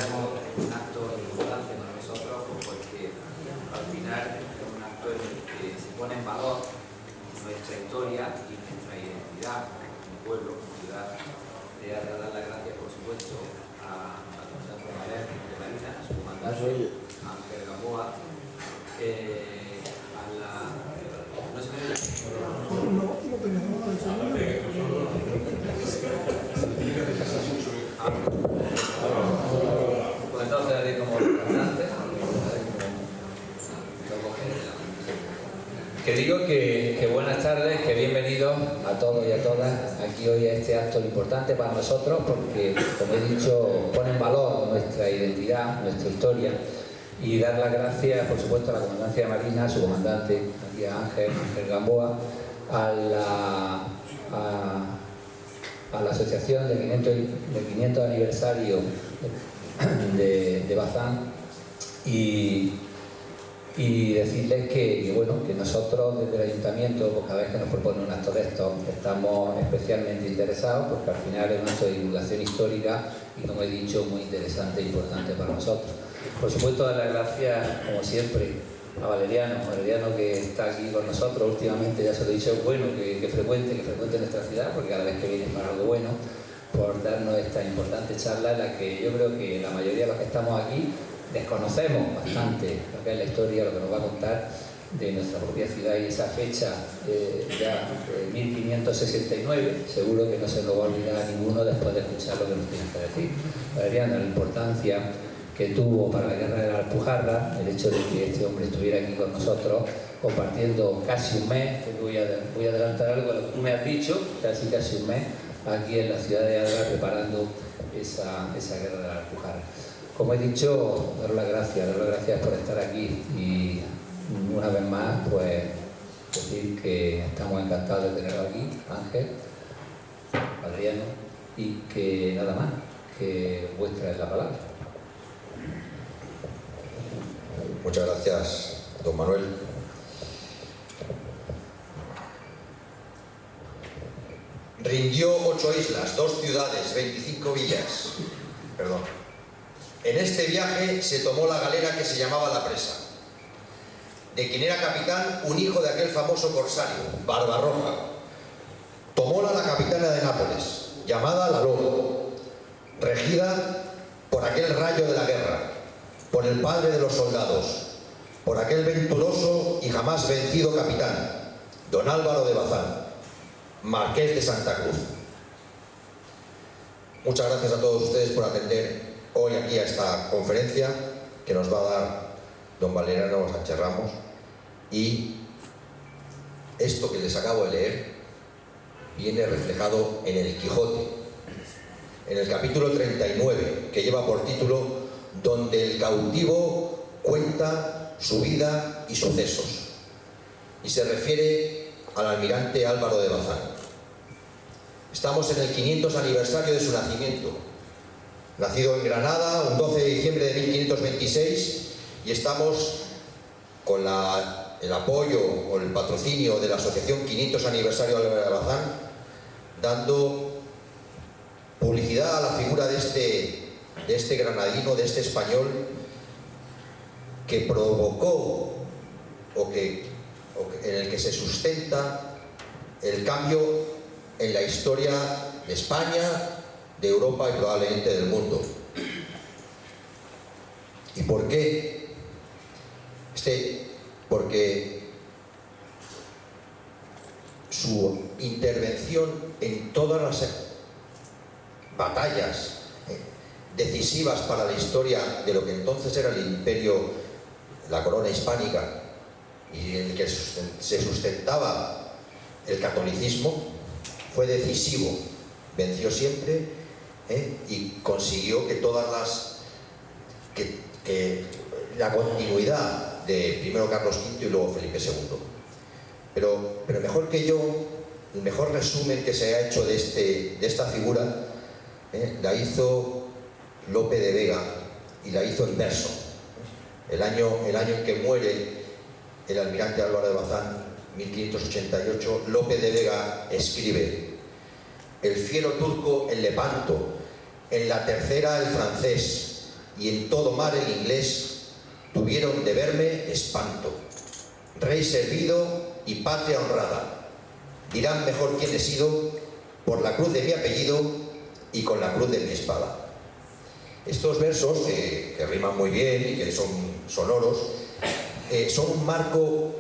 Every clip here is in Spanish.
consideramos un acto importante para nosotros, porque al final es un acto en el que se pone en valor nuestra historia y nuestra identidad como pueblo, como ciudad. De dar las gracias, por supuesto, a Comandante de Marina, a su comandante Ángel Gamboa, a la... ¿No se me pues entonces haré como comandante. Que digo que buenas tardes, que bienvenidos a todos y a todas aquí hoy a este acto importante para nosotros, porque, como he dicho, pone en valor nuestra identidad, nuestra historia, y dar las gracias, por supuesto, a la Comandancia de Marina, a su comandante, aquí a Ángel Gamboa, a la Asociación de 500 aniversario de Bazán, y decirles que nosotros desde el Ayuntamiento, pues, cada vez que nos propone un acto de estos, estamos especialmente interesados, porque al final es un acto de divulgación histórica y, como he dicho, muy interesante e importante para nosotros. Por supuesto, dar las gracias, como siempre, a Valeriano que está aquí con nosotros últimamente, ya se lo he dicho, es bueno que frecuente nuestra ciudad, porque cada vez que viene es para algo bueno, por darnos esta importante charla en la que yo creo que la mayoría de los que estamos aquí desconocemos bastante lo que es la historia, lo que nos va a contar de nuestra propia ciudad, y esa fecha ya de 1569, seguro que no se nos va a olvidar a ninguno después de escuchar lo que nos tiene que decir. Valeriano, la importancia que tuvo para la guerra de la Alpujarra, el hecho de que este hombre estuviera aquí con nosotros compartiendo casi un mes, que voy a adelantar algo, lo que tú me has dicho, casi un mes, aquí en la ciudad de Adra preparando esa guerra de la Alpujarra. Como he dicho, daros las gracias por estar aquí, y una vez más, pues decir que estamos encantados de tenerlo aquí, Ángel, Adriano, y que nada más, que vuestra es la palabra. Muchas gracias, don Manuel. Rindió 8 islas, 2 ciudades, 25 villas. Perdón. En este viaje se tomó la galera que se llamaba La Presa, de quien era capitán un hijo de aquel famoso corsario, Barbarroja. Tomóla la capitana de Nápoles, llamada La Lobo, regida por aquel rayo de la guerra, por el padre de los soldados, por aquel venturoso y jamás vencido capitán, don Álvaro de Bazán, marqués de Santa Cruz. Muchas gracias a todos ustedes por atender hoy aquí a esta conferencia que nos va a dar don Valeriano Sánchez Ramos, y esto que les acabo de leer viene reflejado en el Quijote, en el capítulo 39, que lleva por título Donde el cautivo cuenta su vida y sucesos, y se refiere al almirante Álvaro de Bazán. Estamos en el 500 aniversario de su nacimiento. Nacido en Granada un 12 de diciembre de 1526, y estamos con el apoyo o el patrocinio de la Asociación 500 Aniversario de Álvaro de Bazán, dando publicidad a la figura de este granadino, de este español, que provocó en el que se sustenta el cambio en la historia de España, de Europa y probablemente del mundo. ¿Y por qué? Porque su intervención en todas las batallas decisivas para la historia de lo que entonces era el imperio, la corona hispánica, y en el que se sustentaba el catolicismo, fue decisivo. Venció siempre, y consiguió que la continuidad de primero Carlos V y luego Felipe II. Pero mejor que yo, el mejor resumen que se ha hecho de esta figura la hizo Lope de Vega, y la hizo en verso. El año en que muere el almirante Álvaro de Bazán, 1588, Lope de Vega escribe: el fiero turco en Lepanto, en la tercera el francés, y en todo mar el inglés tuvieron de verme espanto. Rey servido y patria honrada, dirán mejor quién he sido por la cruz de mi apellido y con la cruz de mi espada. Estos versos, que riman muy bien y que son sonoros, son un marco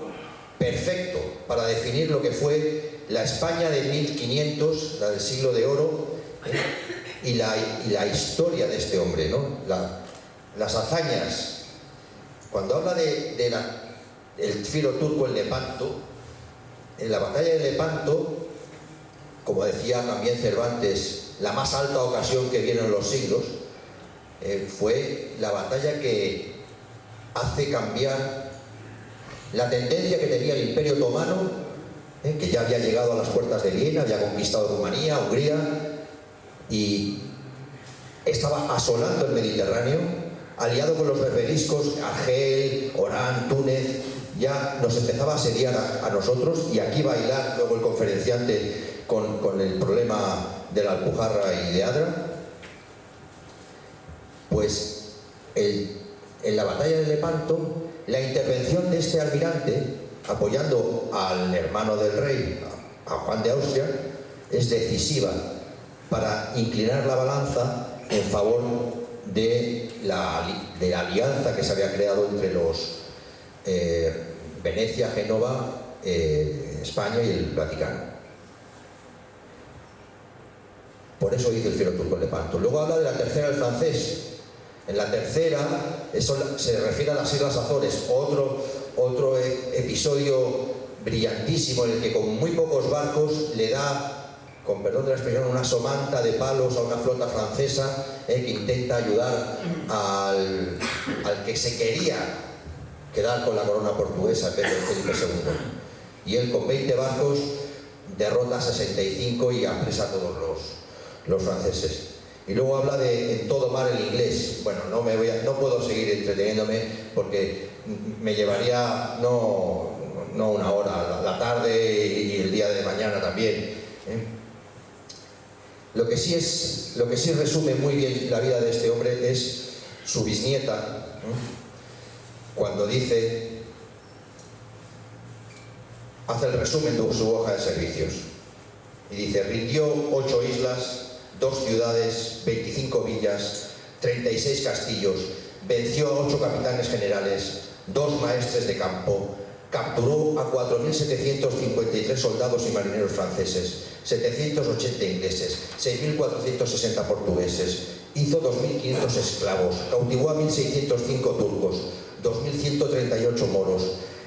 perfecto para definir lo que fue la España de 1500, la del siglo de oro, y la historia de este hombre, ¿no? Las hazañas. Cuando habla del filo turco en Lepanto, en la batalla de Lepanto, como decía también Cervantes, la más alta ocasión que vieron los siglos, fue la batalla que hace cambiar la tendencia que tenía el Imperio Otomano, que ya había llegado a las puertas de Viena, había conquistado Rumanía, Hungría, y estaba asolando el Mediterráneo, aliado con los berberiscos, Argel, Orán, Túnez, ya nos empezaba a asediar a nosotros, y aquí bailar luego el conferenciante con el problema de la Alpujarra y de Adra. Pues en la batalla de Lepanto, la intervención de este almirante, apoyando al hermano del rey, a Juan de Austria, es decisiva para inclinar la balanza en favor de la alianza que se había creado entre los Venecia, Génova, España y el Vaticano. Por eso dice el filo turco en Lepanto. Luego habla de la tercera del francés. En la tercera, eso se refiere a las Islas Azores, otro episodio brillantísimo en el que con muy pocos barcos le da, con perdón de la expresión, una somanta de palos a una flota francesa que intenta ayudar al que se quería quedar con la corona portuguesa en vez de Felipe II. Y él con 20 barcos derrota a 65 y apresa a todos los franceses. Y luego habla de en todo mar el inglés. Bueno, no puedo seguir entreteniéndome porque me llevaría no una hora, la tarde y el día de mañana también. Lo que sí resume muy bien la vida de este hombre es su bisnieta, cuando dice, hace el resumen de su hoja de servicios y dice: rindió 8 islas, 2 ciudades, 25 villas, 36 castillos, venció a 8 capitanes generales, 2 maestres de campo, capturó a 4.753 soldados y marineros franceses, 780 ingleses, 6.460 portugueses, hizo 2.500 esclavos, cautivó a 1.605 turcos, 2.138 moros,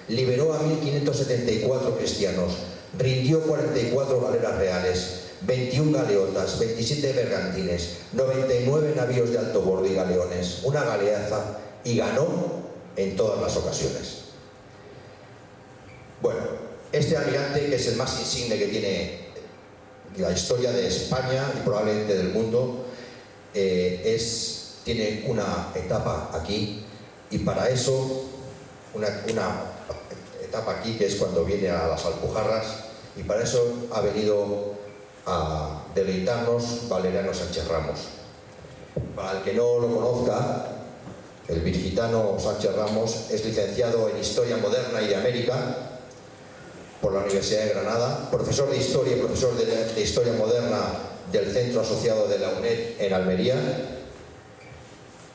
liberó a 1.574 cristianos, rindió 44 galeras reales, 21 galeotas, 27 bergantines, 99 navíos de alto bordo y galeones, una galeaza, y ganó en todas las ocasiones. Bueno, este almirante, que es el más insigne que tiene la historia de España y probablemente del mundo, tiene una etapa aquí, y para eso una etapa aquí, que es cuando viene a las Alpujarras, y para eso ha venido a deleitarnos Valeriano Sánchez Ramos. Para el que no lo conozca, el virgitano Sánchez Ramos es licenciado en Historia Moderna y de América por la Universidad de Granada, profesor de Historia y profesor de Historia Moderna del Centro Asociado de la UNED en Almería.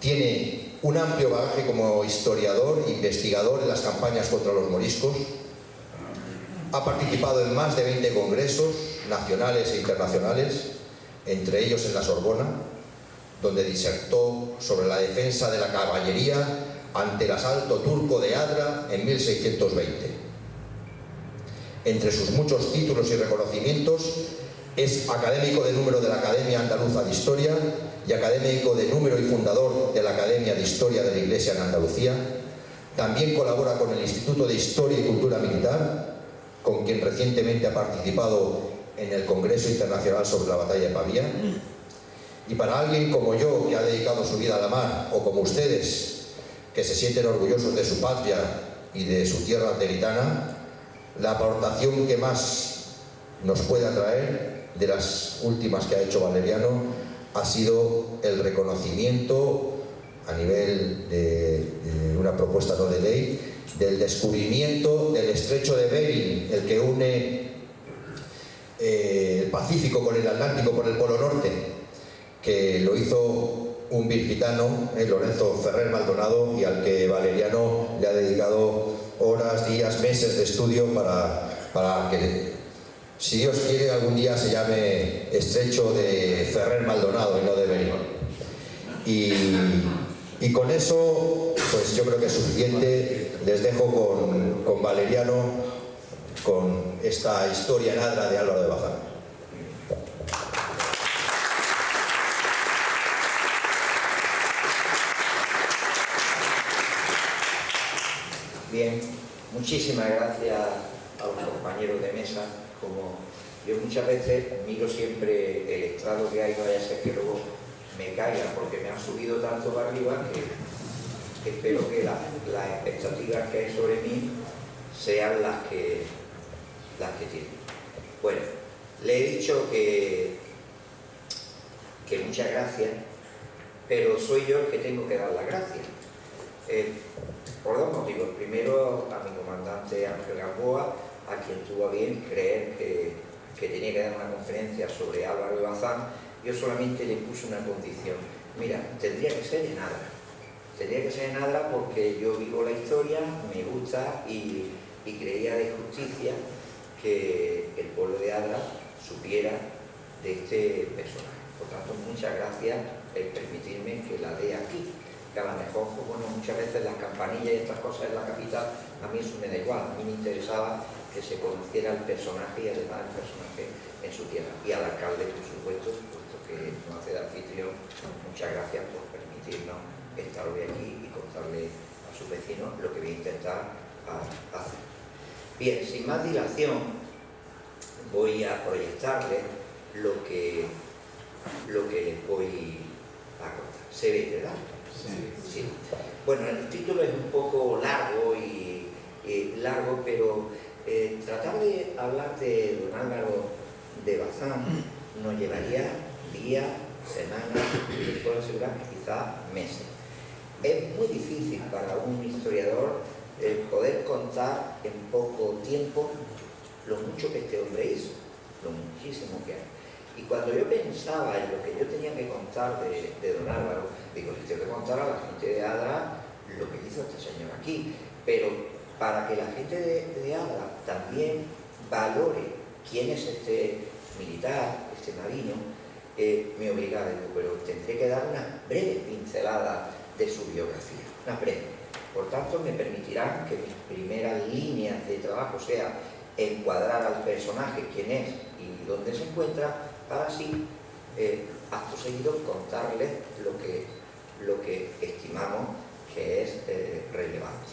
Tiene un amplio bagaje como historiador e investigador en las campañas contra los moriscos. Ha participado en más de 20 congresos nacionales e internacionales, entre ellos en la Sorbona, donde disertó sobre la defensa de la caballería ante el asalto turco de Adra en 1620. Entre sus muchos títulos y reconocimientos, es académico de número de la Academia Andaluza de Historia y académico de número y fundador de la Academia de Historia de la Iglesia en Andalucía. También colabora con el Instituto de Historia y Cultura Militar, con quien recientemente ha participado en el Congreso Internacional sobre la Batalla de Pavía. Y para alguien como yo, que ha dedicado su vida a la mar, o como ustedes, que se sienten orgullosos de su patria y de su tierra anteritana, la aportación que más nos puede atraer, de las últimas que ha hecho Valeriano, ha sido el reconocimiento a nivel de una propuesta no de ley, del descubrimiento del estrecho de Bering, el que une el Pacífico con el Atlántico por el Polo Norte, que lo hizo un virgitano, Lorenzo Ferrer Maldonado, y al que Valeriano le ha dedicado horas, días, meses de estudio para que, si Dios quiere, algún día se llame estrecho de Ferrer Maldonado y no de Bering. Y con eso, pues yo creo que es suficiente. Les dejo con Valeriano, con esta historia en Adra de Álvaro de Bazán. Bien, muchísimas gracias a los compañeros de mesa. Como yo muchas veces miro siempre el estrado que hay, no vaya a ser que luego me caiga, porque me han subido tanto para arriba que espero que las expectativas que hay sobre mí sean las que tienen. Bueno, le he dicho que muchas gracias, pero soy yo el que tengo que dar las gracias. Por dos motivos. Primero, a mi comandante Ángel Gamboa, a quien tuvo a bien creer que tenía que dar una conferencia sobre Álvaro de Bazán. Yo solamente le puse una condición. Mira, tendría que ser en Adra. Tendría que ser en Adra porque yo vivo la historia, me gusta y creía de justicia que el pueblo de Adra supiera de este personaje. Por tanto, muchas gracias por permitirme que la dé aquí. Que a lo mejor, pues, bueno, muchas veces las campanillas y estas cosas en la capital, a mí eso me da igual. A mí me interesaba que se conociera el personaje y además el personaje en su tierra. Y al alcalde, por supuesto, puesto que nos hace de anfitrión, muchas gracias por permitirnos estar hoy aquí y contarle a sus vecinos lo que voy a intentar hacer. Bien, sin más dilación, voy a proyectarles lo que les voy a contar. ¿Se ve, verdad? Sí. Bueno, el título es un poco largo pero tratar de hablar de don Álvaro de Bazán nos llevaría días, semanas, y les puedo asegurar que quizás meses. Es muy difícil para un historiador poder contar en poco tiempo lo mucho que este hombre hizo, lo muchísimo que hay. Y cuando yo pensaba en lo que yo tenía que contar de don Álvaro, digo, si tengo que contar a la gente de Adra lo que hizo este señor aquí, pero para que la gente de Adra también valore quién es este militar, este marino, me obligaba, digo, pero tendré que dar una breve pincelada de su biografía, una breve. Por tanto, me permitirán que mis primeras líneas de trabajo sea encuadrar al personaje, quién es y dónde se encuentra, para así, acto seguido, contarles lo que estimamos que es relevante.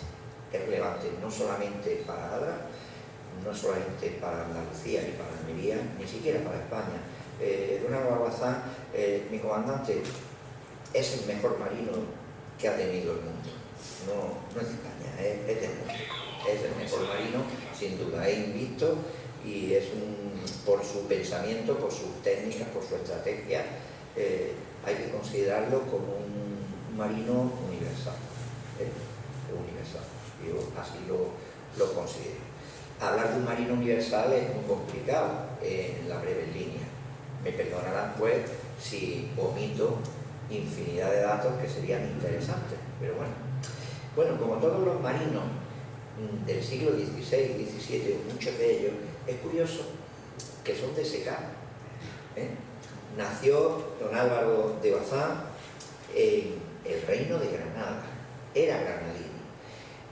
Es relevante no solamente para Adra, no solamente para Andalucía ni para Almería, ni siquiera para España. Don Álvaro Bazán, mi comandante, es el mejor marino que ha tenido el mundo. No es de España, es del mundo. Es el mejor marino, sin duda, es invicto y es por su pensamiento, por sus técnicas, por su estrategia, hay que considerarlo como un marino universal. Universal. Yo así lo considero. Hablar de un marino universal es muy complicado en la breve línea. Me perdonarán, pues, si omito infinidad de datos que serían interesantes, pero bueno, como todos los marinos del siglo XVI, XVII, muchos de ellos, es curioso que son de secano. Nació don Álvaro de Bazán en el Reino de Granada, era granadino.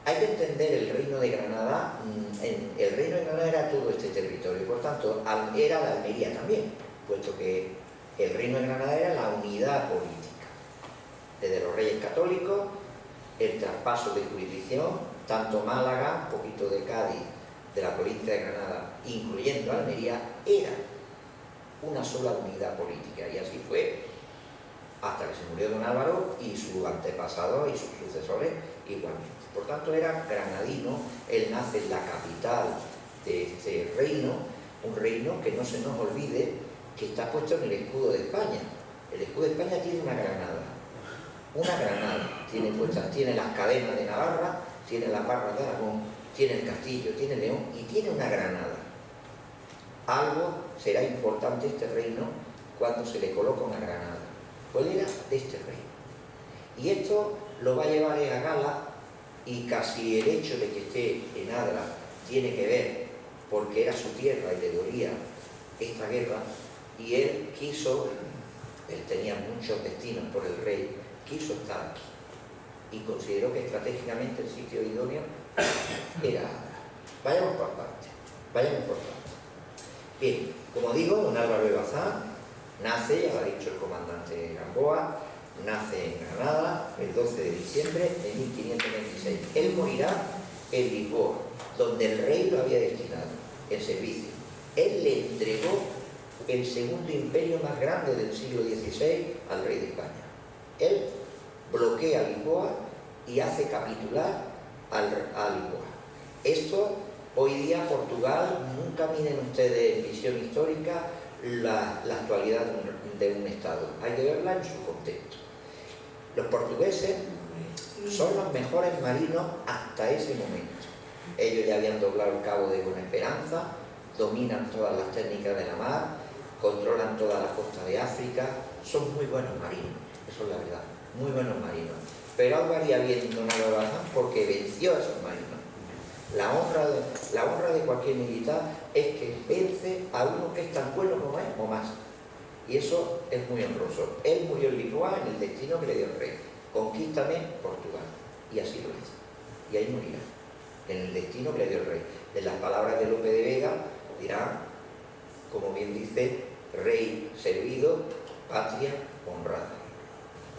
Hay que entender el Reino de Granada, el Reino de Granada era todo este territorio, por tanto, era la Almería también, puesto que el Reino de Granada era la unidad política. Desde los reyes católicos, el traspaso de jurisdicción, tanto Málaga, un poquito de Cádiz, de la provincia de Granada, incluyendo Almería, era una sola unidad política, y así fue hasta que se murió don Álvaro y sus antepasados y sus sucesores igualmente. Por tanto, era granadino. Él nace en la capital de este reino, un reino que no se nos olvide que está puesto en el escudo de España. El escudo de España tiene una granada, una granada tiene puestas, tiene las cadenas de Navarra, tiene las barras de Aragón, tiene el castillo, tiene León y tiene una granada. Algo será importante este reino cuando se le coloca una granada. ¿Cuál era? De este reino. Y esto lo va a llevar a gala, y casi el hecho de que esté en Adra tiene que ver porque era su tierra y le dolía esta guerra, y él tenía muchos destinos por el rey, quiso estar aquí y consideró que estratégicamente el sitio idóneo era Adra. Vayamos por partes, vayamos por partes. Bien, como digo, don Álvaro de Bazán nace, ya lo ha dicho el comandante Gamboa, nace en Granada el 12 de diciembre de 1526. Él morirá en Lisboa, donde el rey lo había destinado en servicio. Él le entregó el segundo imperio más grande del siglo XVI al rey de España. Él bloquea Lisboa y hace capitular a Lisboa. Esto, hoy día Portugal, nunca miren ustedes en visión histórica la actualidad de un Estado. Hay que verla en su contexto. Los portugueses son los mejores marinos hasta ese momento. Ellos ya habían doblado el cabo de Buena Esperanza, dominan todas las técnicas de la mar, controlan toda la costa de África, son muy buenos marinos, eso es la verdad, muy buenos marinos. Pero algo haría bien don Álvaro de Bazán porque venció a esos marinos. La honra de cualquier militar es que vence a uno que es tan bueno como es o más. Y eso es muy honroso. Él murió en Lisboa en el destino que le dio el rey. Conquístame Portugal. Y así lo hizo. Y ahí morirá, en el destino que le dio el rey. En las palabras de Lope de Vega dirá, como bien dice, rey servido, patria honrada.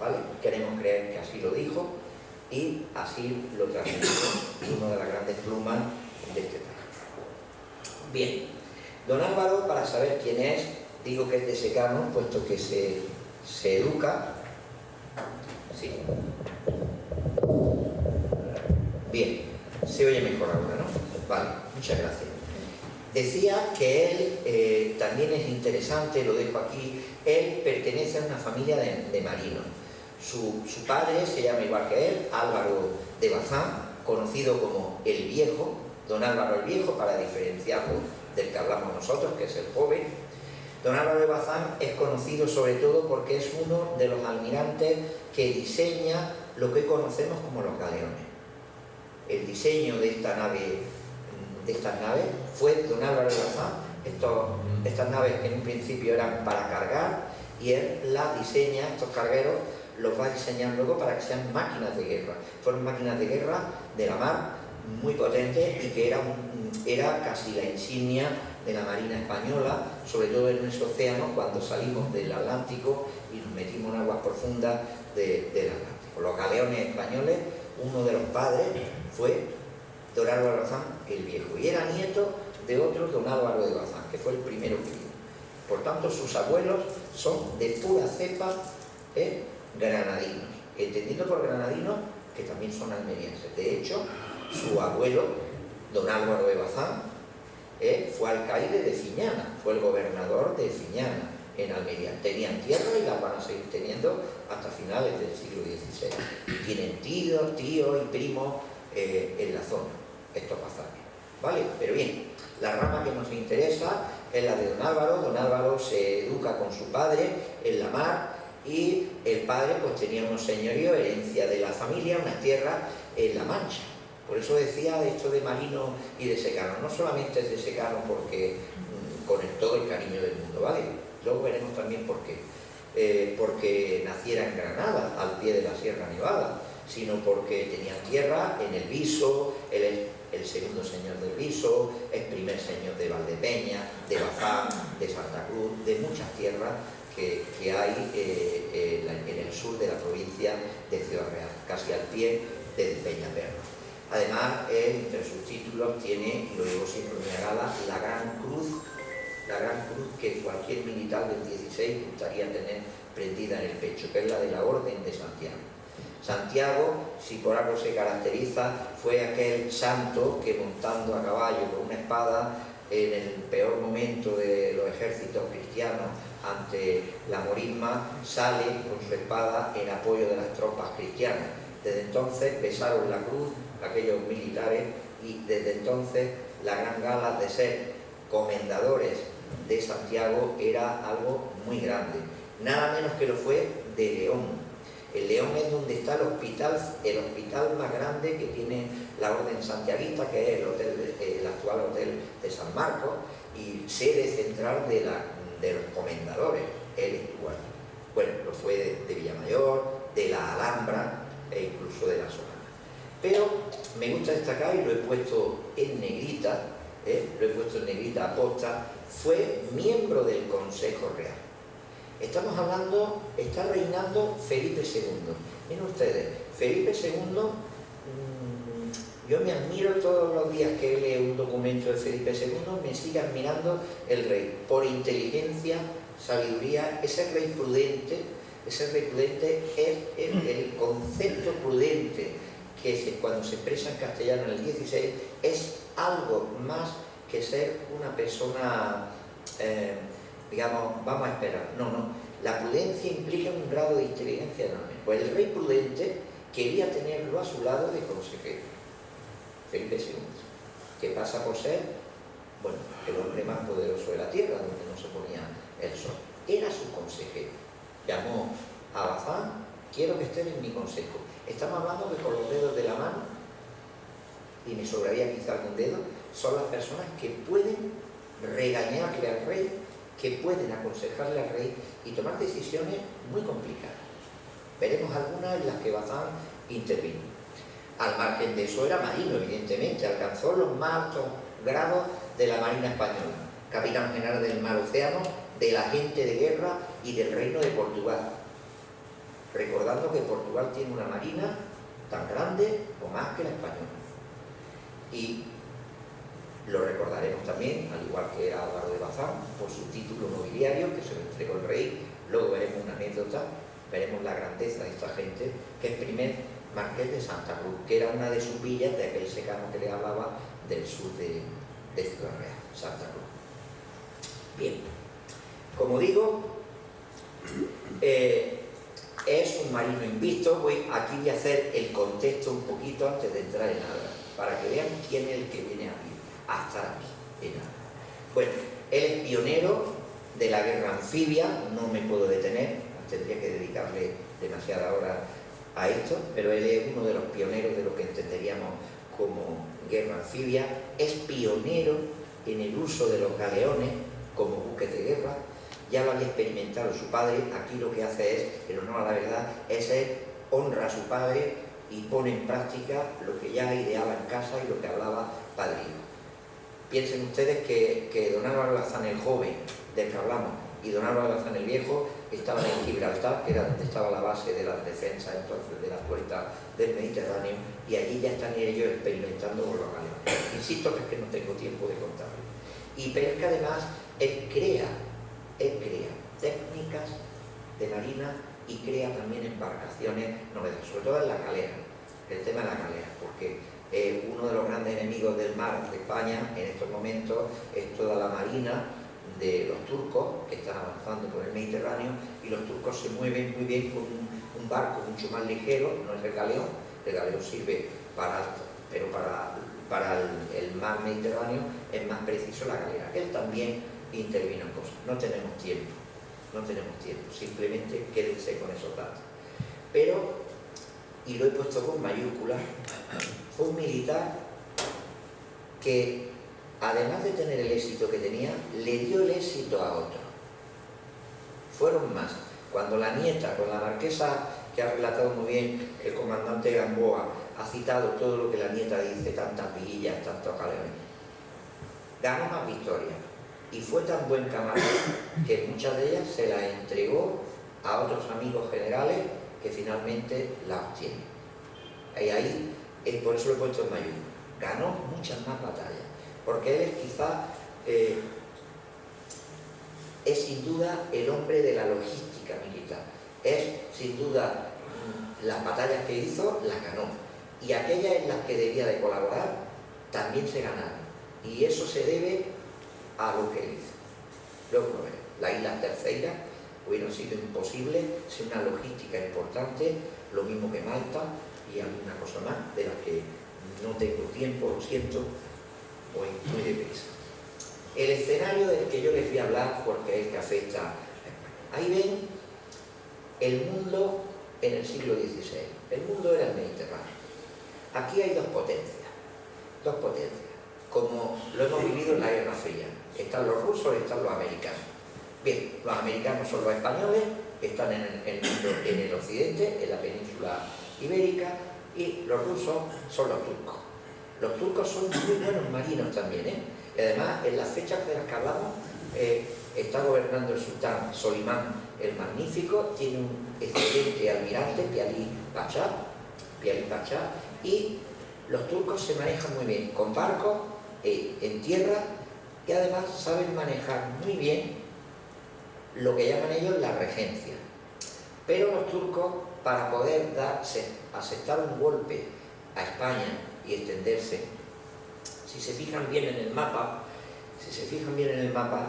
¿Vale? Queremos creer que así lo dijo y así lo transmitió una de las grandes plumas de este país. Bien, don Álvaro, para saber quién es, digo que es de secano, puesto que se educa. Sí. Bien, se oye mejor ahora, ¿no? Vale, muchas gracias. Decía que él también es interesante, lo dejo aquí, él pertenece a una familia de marinos. Su padre se llama igual que él, Álvaro de Bazán, conocido como el Viejo, don Álvaro el Viejo, para diferenciarlo del que hablamos nosotros, que es el joven. Don Álvaro de Bazán es conocido sobre todo porque es uno de los almirantes que diseña lo que conocemos como los galeones. El diseño de estas naves fue don Álvaro de Bazán. Estas naves que en un principio eran para cargar, y él las diseña, estos cargueros los va a diseñar luego para que sean máquinas de guerra. Fueron máquinas de guerra de la mar muy potentes y que era casi la insignia de la Marina Española, sobre todo en ese océano cuando salimos del Atlántico y nos metimos en aguas profundas del Atlántico. Los galeones españoles, uno de los padres fue don Álvaro de Bazán el Viejo, y era nieto de otro don Álvaro de Bazán, que fue el primero que vino. Por tanto, sus abuelos son de pura cepa granadinos, entendiendo por granadinos que también son almerienses. De hecho, su abuelo, don Álvaro de Bazán, fue alcaide de Fiñana, fue el gobernador de Fiñana, en Almería. Tenían tierra y la van a seguir teniendo hasta finales del siglo XVI. Tienen tíos y primos en la zona, estos bazanes, ¿vale? Pero bien, la rama que nos interesa es la de don Álvaro. Don Álvaro se educa con su padre en la mar, y el padre pues tenía unos señoríos, herencia de la familia, unas tierras en La Mancha. Por eso decía esto de marino y de secano. No solamente es de secano porque con todo el cariño del mundo, ¿vale? Luego veremos también por qué. Porque naciera en Granada, al pie de la Sierra Nevada, sino porque tenía tierra en el Viso, él es el segundo señor del Viso, es primer señor de Valdepeña, de Bazán, de Santa Cruz, de muchas tierras que hay en el sur de la provincia de Ciudad Real, casi al pie de Peñaperro. Además, entre sus títulos tiene, y lo digo siempre en mi gala, la gran cruz que cualquier militar del 16 gustaría tener prendida en el pecho, que es la de la Orden de Santiago. Santiago, si por algo se caracteriza, fue aquel santo que, montando a caballo con una espada en el peor momento de los ejércitos cristianos ante la morisma, sale con su espada en apoyo de las tropas cristianas. Desde entonces besaron la cruz aquellos militares y desde entonces la gran gala de ser comendadores de Santiago era algo muy grande. Nada menos que lo fue de León. El León es donde está el hospital más grande que tiene la Orden Santiaguista, que es el actual Hotel de San Marcos, y sede central de los comendadores. Él estuvo aquí. Bueno, lo fue de Villamayor, de la Alhambra e incluso de la Solana. Pero me gusta destacar, y lo he puesto en negrita, aposta, fue miembro del Consejo Real. Estamos hablando, está reinando Felipe II. Miren ustedes, Felipe II, yo me admiro todos los días que leo un documento de Felipe II, me sigue admirando el rey, por inteligencia, sabiduría, ese rey prudente es el concepto prudente que cuando se expresa en castellano en el 16 es algo más que ser una persona, digamos, vamos a esperar. No, la prudencia implica un grado de inteligencia enorme. Pues el rey prudente quería tenerlo a su lado de consejero, Felipe II, que pasa por ser, bueno, el hombre más poderoso de la tierra, donde no se ponía el sol. Era su consejero. Llamó a Bazán: quiero que estén en mi consejo. Estamos hablando que con los dedos de la mano, y me sobraría quizá algún dedo, son las personas que pueden regañarle al rey, que pueden aconsejarle al rey y tomar decisiones muy complicadas. Veremos algunas en las que Bazán intervino. Al margen de eso era marino, evidentemente, alcanzó los más altos grados de la Marina Española, capitán general del mar Océano, del agente de guerra y del Reino de Portugal. Recordando que Portugal tiene una marina tan grande o más que la española. Y lo recordaremos también, al igual que era Álvaro de Bazán, por su título nobiliario que se lo entregó el rey. Luego veremos una anécdota, veremos la grandeza de esta gente, que es primer marqués de Santa Cruz, que era una de sus villas de aquel secano que le hablaba del sur de Ciudad Real, Santa Cruz. Bien, como digo, es un marino invisto. Aquí voy a hacer el contexto un poquito antes de entrar en Adra, para que vean quién es el que viene a estar aquí en Adra. Bueno, él es pionero de la guerra anfibia, no me puedo detener, tendría que dedicarle demasiada hora a esto, pero él es uno de los pioneros de lo que entenderíamos como guerra anfibia. Es pionero en el uso de los galeones como buques de guerra. Ya lo había experimentado su padre. Aquí lo que hace es, en honor a la verdad, honra a su padre y pone en práctica lo que ya ideaba en casa y lo que hablaba padrino. Piensen ustedes que don Álvaro Bazán el joven, del que hablamos, y don Álvaro Bazán el viejo estaban en Gibraltar, que era donde estaba la base de las defensas entonces de la puerta del Mediterráneo, y allí ya están ellos experimentando con los galeones. Insisto que es que no tengo tiempo de contarlo. Pero es que además él crea técnicas de marina y crea también embarcaciones novedosas, sobre todo en la galera, el tema de la galera, porque uno de los grandes enemigos del mar de España en estos momentos es toda la marina de los turcos que están avanzando por el Mediterráneo, y los turcos se mueven muy bien con un barco mucho más ligero, no es el galeón sirve pero para el mar Mediterráneo es más preciso la galera. Él también intervino en cosas. No tenemos tiempo, simplemente quédense con esos datos. Pero, y lo he puesto con mayúsculas, fue un militar que, además de tener el éxito que tenía, le dio el éxito a otro. Fueron más. Cuando la nieta, con la marquesa, que ha relatado muy bien el comandante Gamboa, ha citado todo lo que la nieta dice, tantas villas, tantos galeones, ganó más victorias. Y fue tan buen camarada que muchas de ellas se las entregó a otros amigos generales que finalmente las obtienen. Y ahí, por eso lo he puesto en mayúsculas. Ganó muchas más batallas, porque él es quizá, es sin duda el hombre de la logística militar. Es sin duda las batallas que hizo, las ganó. Y aquellas en las que debía de colaborar, también se ganaron. Y eso se debe a lo que él hizo. Luego lo veremos. las Islas Terceiras, hubieran sido imposible sin una logística importante, lo mismo que Malta y alguna cosa más, de las que no tengo tiempo, lo siento, voy muy deprisa. El escenario del que yo les voy a hablar, porque es el que afecta. Ahí ven el mundo en el siglo XVI. El mundo era el Mediterráneo. Aquí hay dos potencias, como lo hemos vivido en la Guerra Fría. Están los rusos y están los americanos. Bien, los americanos son los españoles, están en el occidente, en la península ibérica, y los rusos son los turcos. Los turcos son muy buenos marinos también, ¿eh? Y además, en las fechas de las que hablamos, está gobernando el sultán Solimán el Magnífico, tiene un excelente almirante, Piali Pasha, y los turcos se manejan muy bien con barcos, en tierra, y además saben manejar muy bien lo que llaman ellos la regencia. Pero los turcos, para poder aceptar un golpe a España y extenderse, si se fijan bien en el mapa,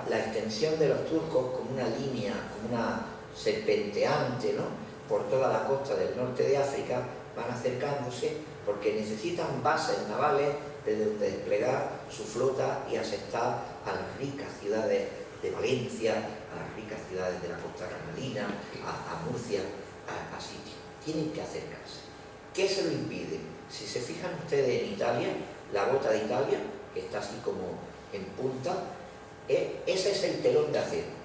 la extensión de los turcos como una línea, como una serpenteante, ¿no?, por toda la costa del norte de África, van acercándose porque necesitan bases navales desde donde desplegar su flota y aceptar a las ricas ciudades de Valencia, a las ricas ciudades de la costa granadina, a Murcia, a sitios. Tienen que acercarse. ¿Qué se lo impide? Si se fijan ustedes en Italia, la bota de Italia, que está así como en punta, ese es el telón de acero.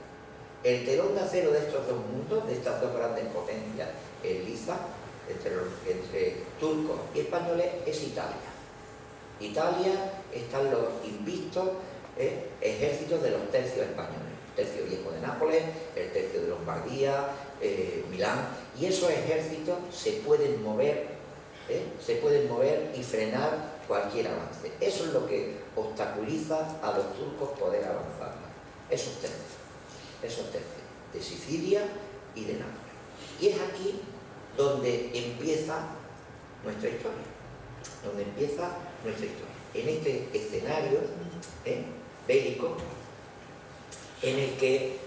El telón de acero de estos dos mundos, de estas dos grandes potencias en liza, entre turcos y españoles, es Italia. Italia están los invictos ejércitos de los tercios españoles, el tercio viejo de Nápoles, el tercio de Lombardía, Milán, y esos ejércitos se pueden mover y frenar cualquier avance. Eso es lo que obstaculiza a los turcos poder avanzar más. Esos tercios de Sicilia y de Nápoles. Y es aquí donde empieza nuestra historia. En este escenario bélico, en el que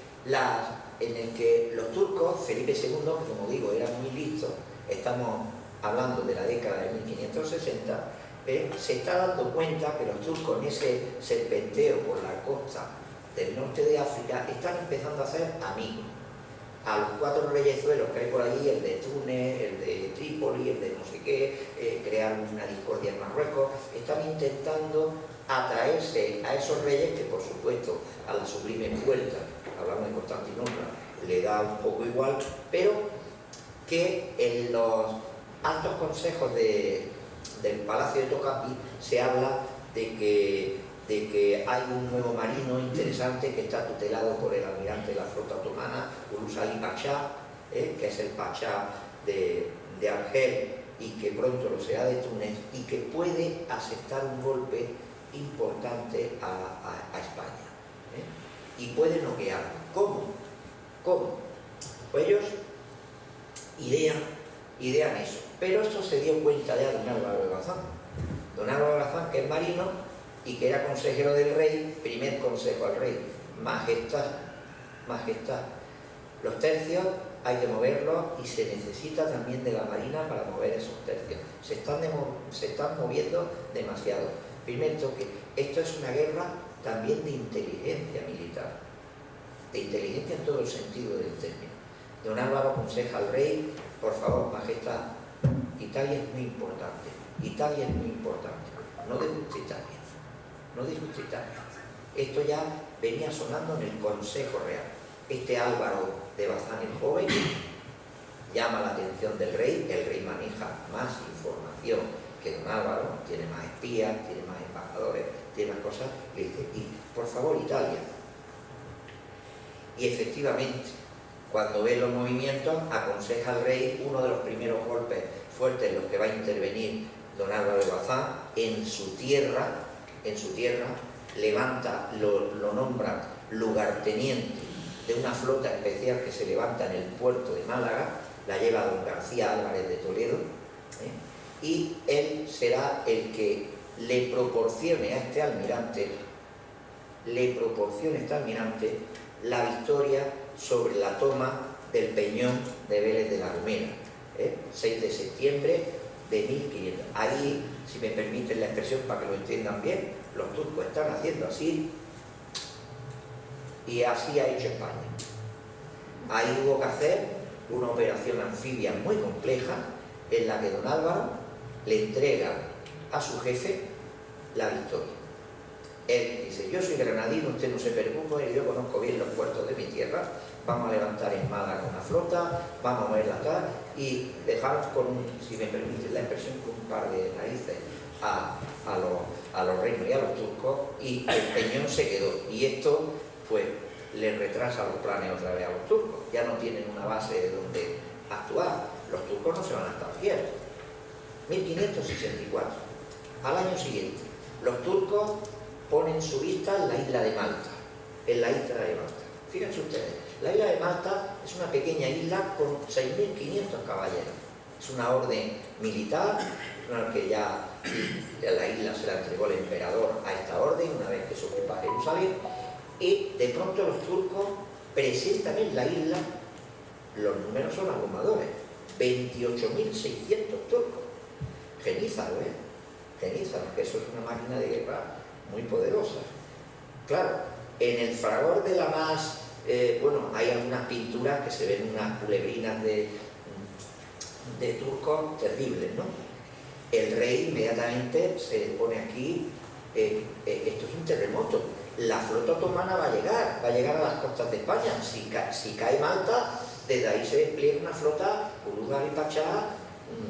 los turcos, Felipe II, que como digo, era muy listo, estamos hablando de la década de 1560, se está dando cuenta que los turcos en ese serpenteo por la costa del norte de África están empezando a hacer amigos. A los 4 reyezuelos que hay por ahí, el de Túnez, el de Trípoli, el de no sé qué, crear una discordia en Marruecos, están intentando atraerse a esos reyes que, por supuesto, a la sublime puerta, hablamos de Constantinopla, le da un poco igual, pero que en los altos consejos del Palacio de Tocapi se habla de que hay un nuevo marino interesante que está tutelado por el almirante de la flota otomana, Ulus Ali Pasha, que es el Pasha de Argel y que pronto lo será de Túnez, y que puede aceptar un golpe importante a España, y puede noquearlo. ¿Cómo? Pues ellos idean eso, pero esto se dio cuenta ya don Álvaro de Bazán. Don Álvaro de Bazán, que es marino y que era consejero del rey, primer consejo al rey: majestad, los tercios hay que moverlos y se necesita también de la marina para mover esos tercios. Se están moviendo demasiado. Primer toque, esto es una guerra también de inteligencia militar, de inteligencia en todo el sentido del término. Don Álvaro aconseja al rey: por favor, majestad, Italia es muy importante, no disguste Italia. Esto ya venía sonando en el Consejo Real. Este Álvaro de Bazán el joven llama la atención del rey, el rey maneja más información que don Álvaro, tiene más espías, tiene más embajadores, tiene más cosas, y dice: por favor, Italia. Y efectivamente, cuando ve los movimientos, aconseja al rey uno de los primeros golpes fuertes en los que va a intervenir don Álvaro de Bazán en su tierra, levanta, lo nombra lugarteniente de una flota especial que se levanta en el puerto de Málaga, la lleva don García Álvarez de Toledo, y él será el que le proporcione a este almirante la victoria sobre la toma del Peñón de Vélez de la Gomera, 6 de septiembre de 1500. Ahí, si me permiten la expresión para que lo entiendan bien, los turcos están haciendo así y así ha hecho España. Ahí hubo que hacer una operación anfibia muy compleja en la que don Álvaro le entrega a su jefe la victoria. Él dice: yo soy granadino, usted no se preocupe, yo conozco bien los puertos de mi tierra, vamos a levantar en Málaga una flota, vamos a moverla acá y dejaros con, si me permiten la expresión, con un par de narices a los reinos y a los turcos, y el Peñón se quedó. Y esto, pues, les retrasa los planes otra vez a los turcos. Ya no tienen una base de donde actuar. Los turcos no se van a estar fieles. 1564. Al año siguiente, los turcos ponen su vista en la isla de Malta. En la isla de Malta. Fíjense ustedes, la isla de Malta es una pequeña isla con 6.500 caballeros. Es una orden militar, que ya la isla se la entregó el emperador a esta orden una vez que se ocupa Jerusalén. Y de pronto los turcos presentan en la isla, los números son abrumadores, 28.600 turcos. Genízaro, Genízaro, que eso es una máquina de guerra muy poderosa. Claro, en el fragor de la más, hay algunas pinturas que se ven unas culebrinas de turcos terribles, ¿no? El rey inmediatamente se pone aquí, esto es un terremoto, la flota otomana va a llegar a las costas de España. Si cae Malta, desde ahí se despliega una flota, Urújar y Pachá,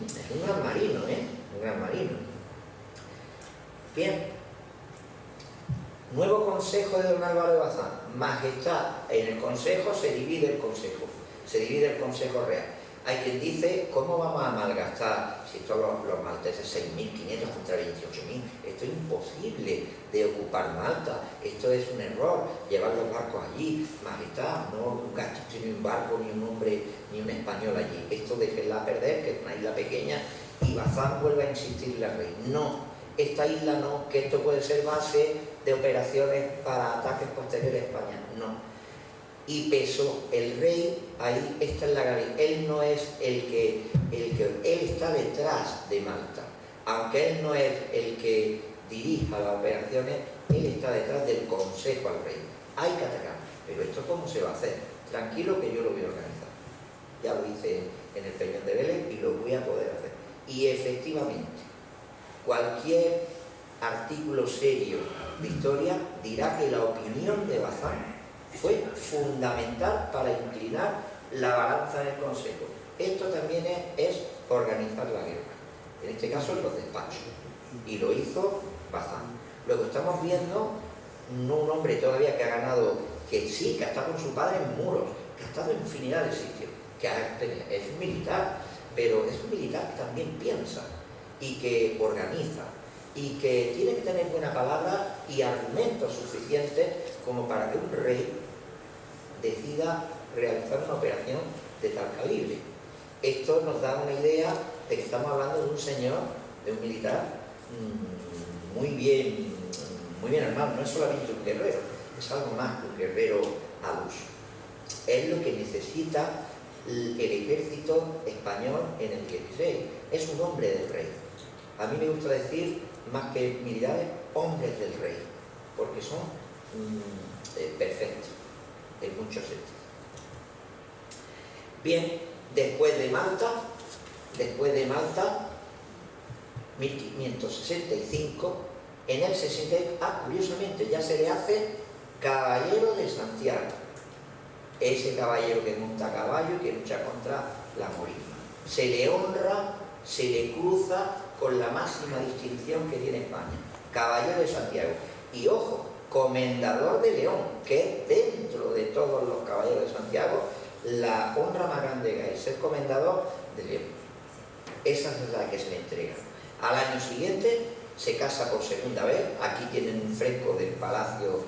es un gran marino, un gran marino. Bien, nuevo consejo de don Álvaro de Bazán. Majestad, en el consejo se divide el consejo real. Hay quien dice: ¿cómo vamos a malgastar, si todos los malteses, 6.500 contra 28.000? Esto es imposible de ocupar Malta, esto es un error, llevar los barcos allí. Majestad, no gastes ni un barco, ni un hombre, ni un español allí. Esto déjenla perder, que es una isla pequeña. Y Bazán vuelve a insistirle al rey: no, esta isla no, que esto puede ser base de operaciones para ataques posteriores a España. No. Y pesó el rey, ahí está en la galería. Él no es él está detrás de Malta. Aunque él no es el que dirija las operaciones, él está detrás del consejo al rey. Hay que atacar. Pero esto, ¿cómo se va a hacer? Tranquilo, que yo lo voy a organizar. Ya lo hice en el Peñón de Vélez y lo voy a poder hacer. Y efectivamente, cualquier artículo serio de historia dirá que la opinión de Bazán fue fundamental para inclinar la balanza del consejo. Esto también es organizar la guerra, en este caso en los despachos, y lo hizo Bazán. Luego estamos viendo no un hombre todavía que ha ganado, que sí, que ha estado con su padre en Muros, que ha estado en infinidad de sitios, que es un militar, pero es un militar que también piensa y que organiza y que tiene que tener buena palabra y argumentos suficientes como para que un rey decida realizar una operación de tal calibre. Esto nos da una idea de que estamos hablando de un señor, de un militar muy bien armado. No es solamente un guerrero, es algo más que un guerrero al uso. Es lo que necesita el ejército español en el 16. Es un hombre del rey. A mí me gusta decir, más que militares, hombres del rey, porque son perfectos en muchos sentidos. Bien, después de Malta, 1565, en el 60, curiosamente ya se le hace caballero de Santiago, ese caballero que monta a caballo y que lucha contra la morisma. Se le honra, se le cruza con la máxima distinción que tiene España, caballero de Santiago. Y ojo, comendador de León, que es, dentro de todos los caballeros de Santiago, la honra más grande que hay, ser comendador de León. Esa es la que se le entrega. Al año siguiente se casa por segunda vez. Aquí tienen un fresco del palacio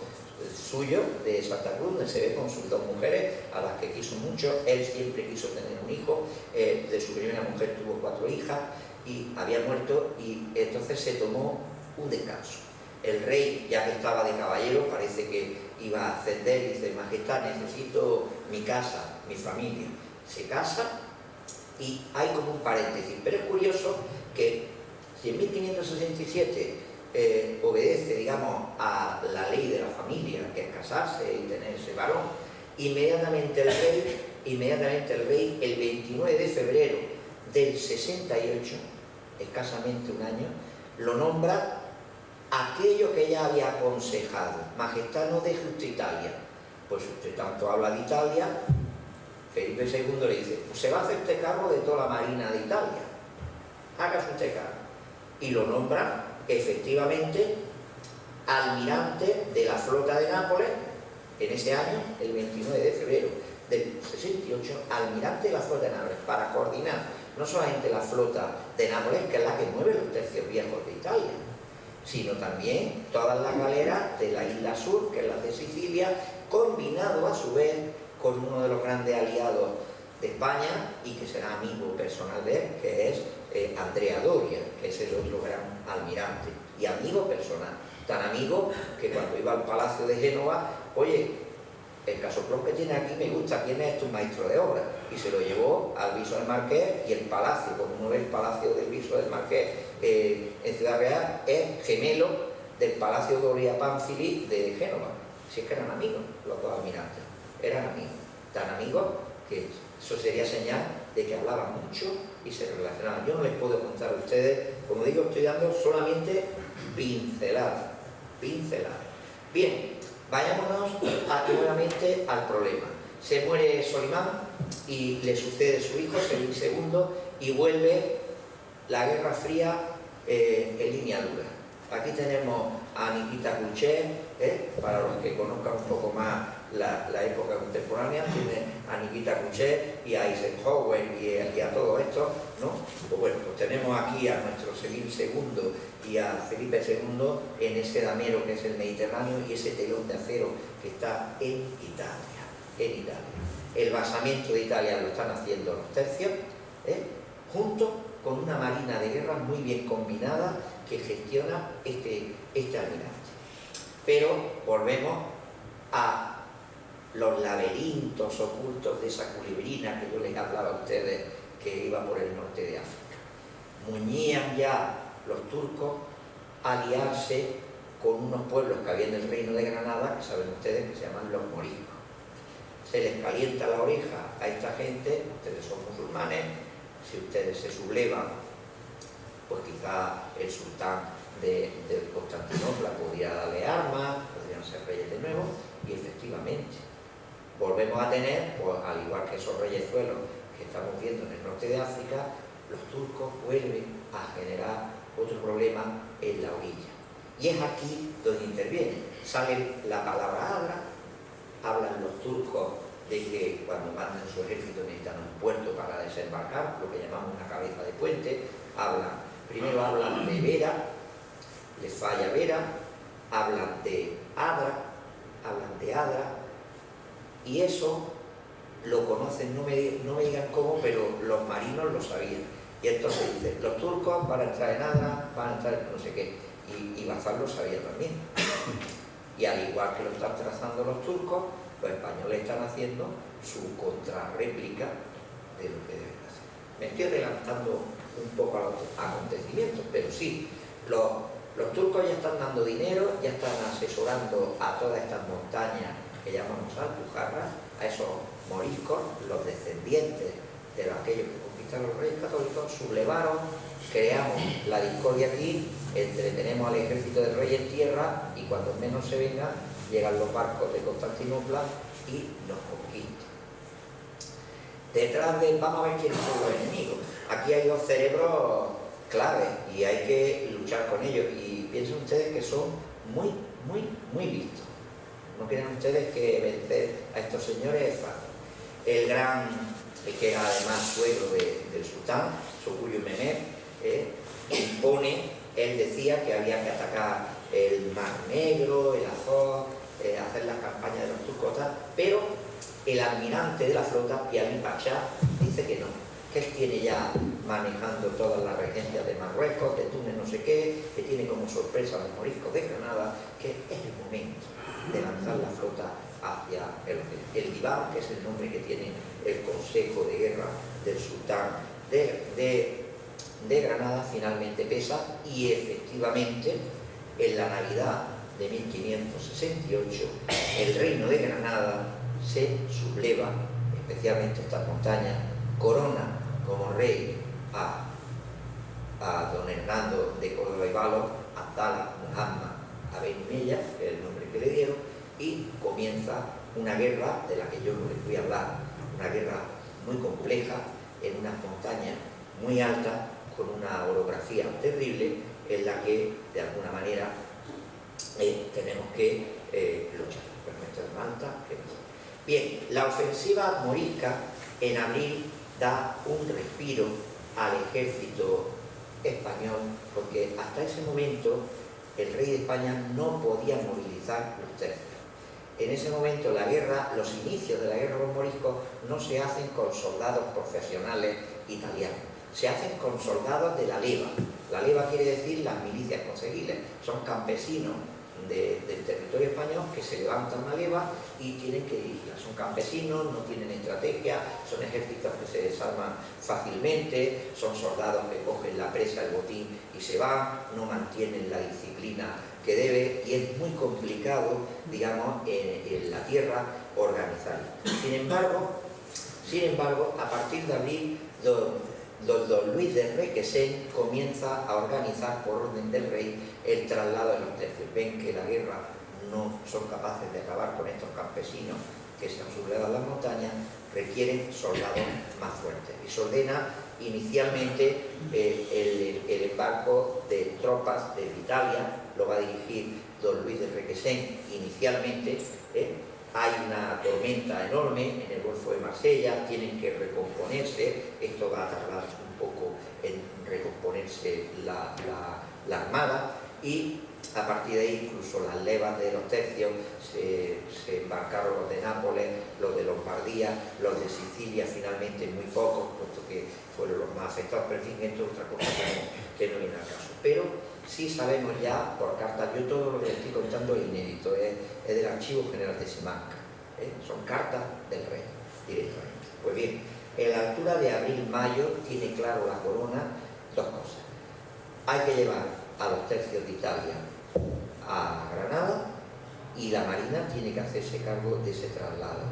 suyo de Santa Cruz, donde se ve con sus dos mujeres, a las que quiso mucho. Él siempre quiso tener un hijo, de su primera mujer tuvo 4 hijas y había muerto, y entonces se tomó un descanso. El rey, ya que estaba de caballero, parece que iba a ascender y dice: Majestad, necesito mi casa, mi familia. Se casa y hay como un paréntesis, pero es curioso que si en 1567 obedece, digamos, a la ley de la familia, que es casarse y tener ese varón, inmediatamente el rey, el 29 de febrero del 68, escasamente un año, lo nombra aquello que ya había aconsejado: Majestad, no deje usted Italia. Pues usted tanto habla de Italia. Felipe II le dice: pues se va a hacer usted cargo de toda la marina de Italia, hágase usted cargo. Y lo nombra efectivamente almirante de la flota de Nápoles en ese año, el 29 de febrero del 68, almirante de la flota de Nápoles, para coordinar no solamente la flota de Nápoles, que es la que mueve los tercios viejos de Italia, sino también todas las galeras de la isla sur, que es la de Sicilia, combinado a su vez con uno de los grandes aliados de España y que será amigo personal de él, que es Andrea Doria, que es el otro gran almirante y amigo personal, tan amigo que cuando iba al Palacio de Génova: oye, el casoplón que tiene aquí me gusta, ¿quién es tu maestro de obra? Y se lo llevó al Viso del Marqués, y el palacio, como uno ve el palacio del Viso del Marqués en Ciudad Real, es gemelo del Palacio Doria Pamphili de Génova. Si es que eran amigos los dos almirantes, eran amigos, tan amigos que eso sería señal de que hablaban mucho y se relacionaban. Yo no les puedo contar a ustedes, como digo, estoy dando solamente pinceladas. Bien, vayámonos nuevamente al problema. Se muere Solimán y le sucede su hijo, Selim II, y vuelve la Guerra Fría en línea dura. Aquí tenemos a Nikita Khrushchev, para los que conozcan un poco más la época contemporánea, tiene a Nikita Khrushchev y a Eisenhower y a todo esto, ¿no? Pues bueno, pues tenemos aquí a nuestro Selim II y a Felipe II en ese damero que es el Mediterráneo y ese telón de acero que está en Italia. El basamiento de Italia lo están haciendo los tercios, junto con una marina de guerra muy bien combinada que gestiona este almirante. Pero volvemos a los laberintos ocultos de esa culebrina que yo les hablaba a ustedes, que iba por el norte de África. Muñían ya los turcos a aliarse con unos pueblos que había en el reino de Granada, que saben ustedes que se llaman los moriscos. Se les calienta la oreja a esta gente: ustedes son musulmanes, si ustedes se sublevan, pues quizá el sultán de Constantinopla podría darle armas, podrían ser reyes de nuevo, y efectivamente volvemos a tener, pues al igual que esos reyezuelos que estamos viendo en el norte de África, los turcos vuelven a generar otro problema en la orilla. Y es aquí donde interviene. Sale la palabra Adra, hablan los turcos de que cuando mandan su ejército necesitan un puerto para desembarcar, lo que llamamos una cabeza de puente. Primero hablan de Vera, les falla Vera, hablan de Adra, y eso lo conocen, no me digan cómo, pero los marinos lo sabían. Y entonces dicen: los turcos van a entrar en Adra, van a entrar en no sé qué, y Bazán lo sabía también. Y al igual que lo están trazando los turcos, los españoles están haciendo su contrarréplica de lo que deben hacer. Me estoy adelantando un poco a los acontecimientos, pero sí, los turcos ya están dando dinero, ya están asesorando a todas estas montañas que llamamos alpujarras, a esos moriscos, los descendientes de aquellos que conquistaron los reyes católicos, sublevaron, creamos la discordia aquí, entretenemos al ejército del rey en tierra, y cuando menos se venga, llegan los barcos de Constantinopla y nos conquistan. Detrás vamos a ver quiénes son los enemigos. Aquí hay dos cerebros claves y hay que luchar con ellos, y piensen ustedes que son muy listos. No crean ustedes que vencer a estos señores es fácil. El que era además suegro del sultán, Sokullu Mehmed, impone, él decía que había que atacar el Mar Negro, el Azov, hacer las campañas de los turcos, pero el almirante de la flota, Piali Pachá, dice que no, que él tiene ya manejando todas las regencias de Marruecos, de Túnez, no sé qué, que tiene como sorpresa los moriscos de Granada, que es el momento de lanzar la flota hacia el Divan, que es el nombre que tiene el Consejo de Guerra del sultán de Granada, finalmente pesa, y efectivamente en la Navidad de 1568 el reino de Granada se subleva, especialmente estas montañas, corona como rey a don Hernando de Córdoba y Valo, Abdalá Muhammad Aben Mella, que es el nombre que le dieron, y comienza una guerra de la que yo no les voy a hablar, una guerra muy compleja en unas montañas muy altas con una orografía terrible en la que de alguna manera tenemos que luchar. Pero esto es Malta. Bien, la ofensiva morisca en abril da un respiro al ejército español, porque hasta ese momento el rey de España no podía movilizar los tercios. En ese momento la guerra, los inicios de la guerra de los moriscos no se hacen con soldados profesionales italianos, se hacen con soldados de la leva. La leva quiere decir las milicias conseguiles, son campesinos del territorio español que se levantan una leva y tienen que dirigirla. Son campesinos, no tienen estrategia, son ejércitos que se desarman fácilmente, son soldados que cogen la presa, el botín y se van, no mantienen la disciplina que debe, y es muy complicado, digamos, en la tierra organizar. Sin embargo, a partir de abril, don Luis de Requesén comienza a organizar por orden del rey el traslado de los tercios. Ven que la guerra no son capaces de acabar con estos campesinos que se han sublevado en las montañas, requieren soldados más fuertes. Y se ordena inicialmente el embarco de tropas de Italia, lo va a dirigir don Luis de Requesén inicialmente. Hay una tormenta enorme en el Golfo de Marsella, tienen que recomponerse, esto va a tardar un poco en recomponerse la armada, y a partir de ahí incluso las levas de los tercios se embarcaron, los de Nápoles, los de Lombardía, los de Sicilia finalmente muy pocos, puesto que fueron los más afectados, pero en fin, esto es otra cosa que no viene al caso. Pero sí sabemos ya por cartas, yo todo lo que estoy contando es inédito, es del Archivo General de Simancas, son cartas del rey directamente. Pues bien, en la altura de abril-mayo tiene claro la corona dos cosas: hay que llevar a los tercios de Italia a Granada y la Marina tiene que hacerse cargo de ese traslado.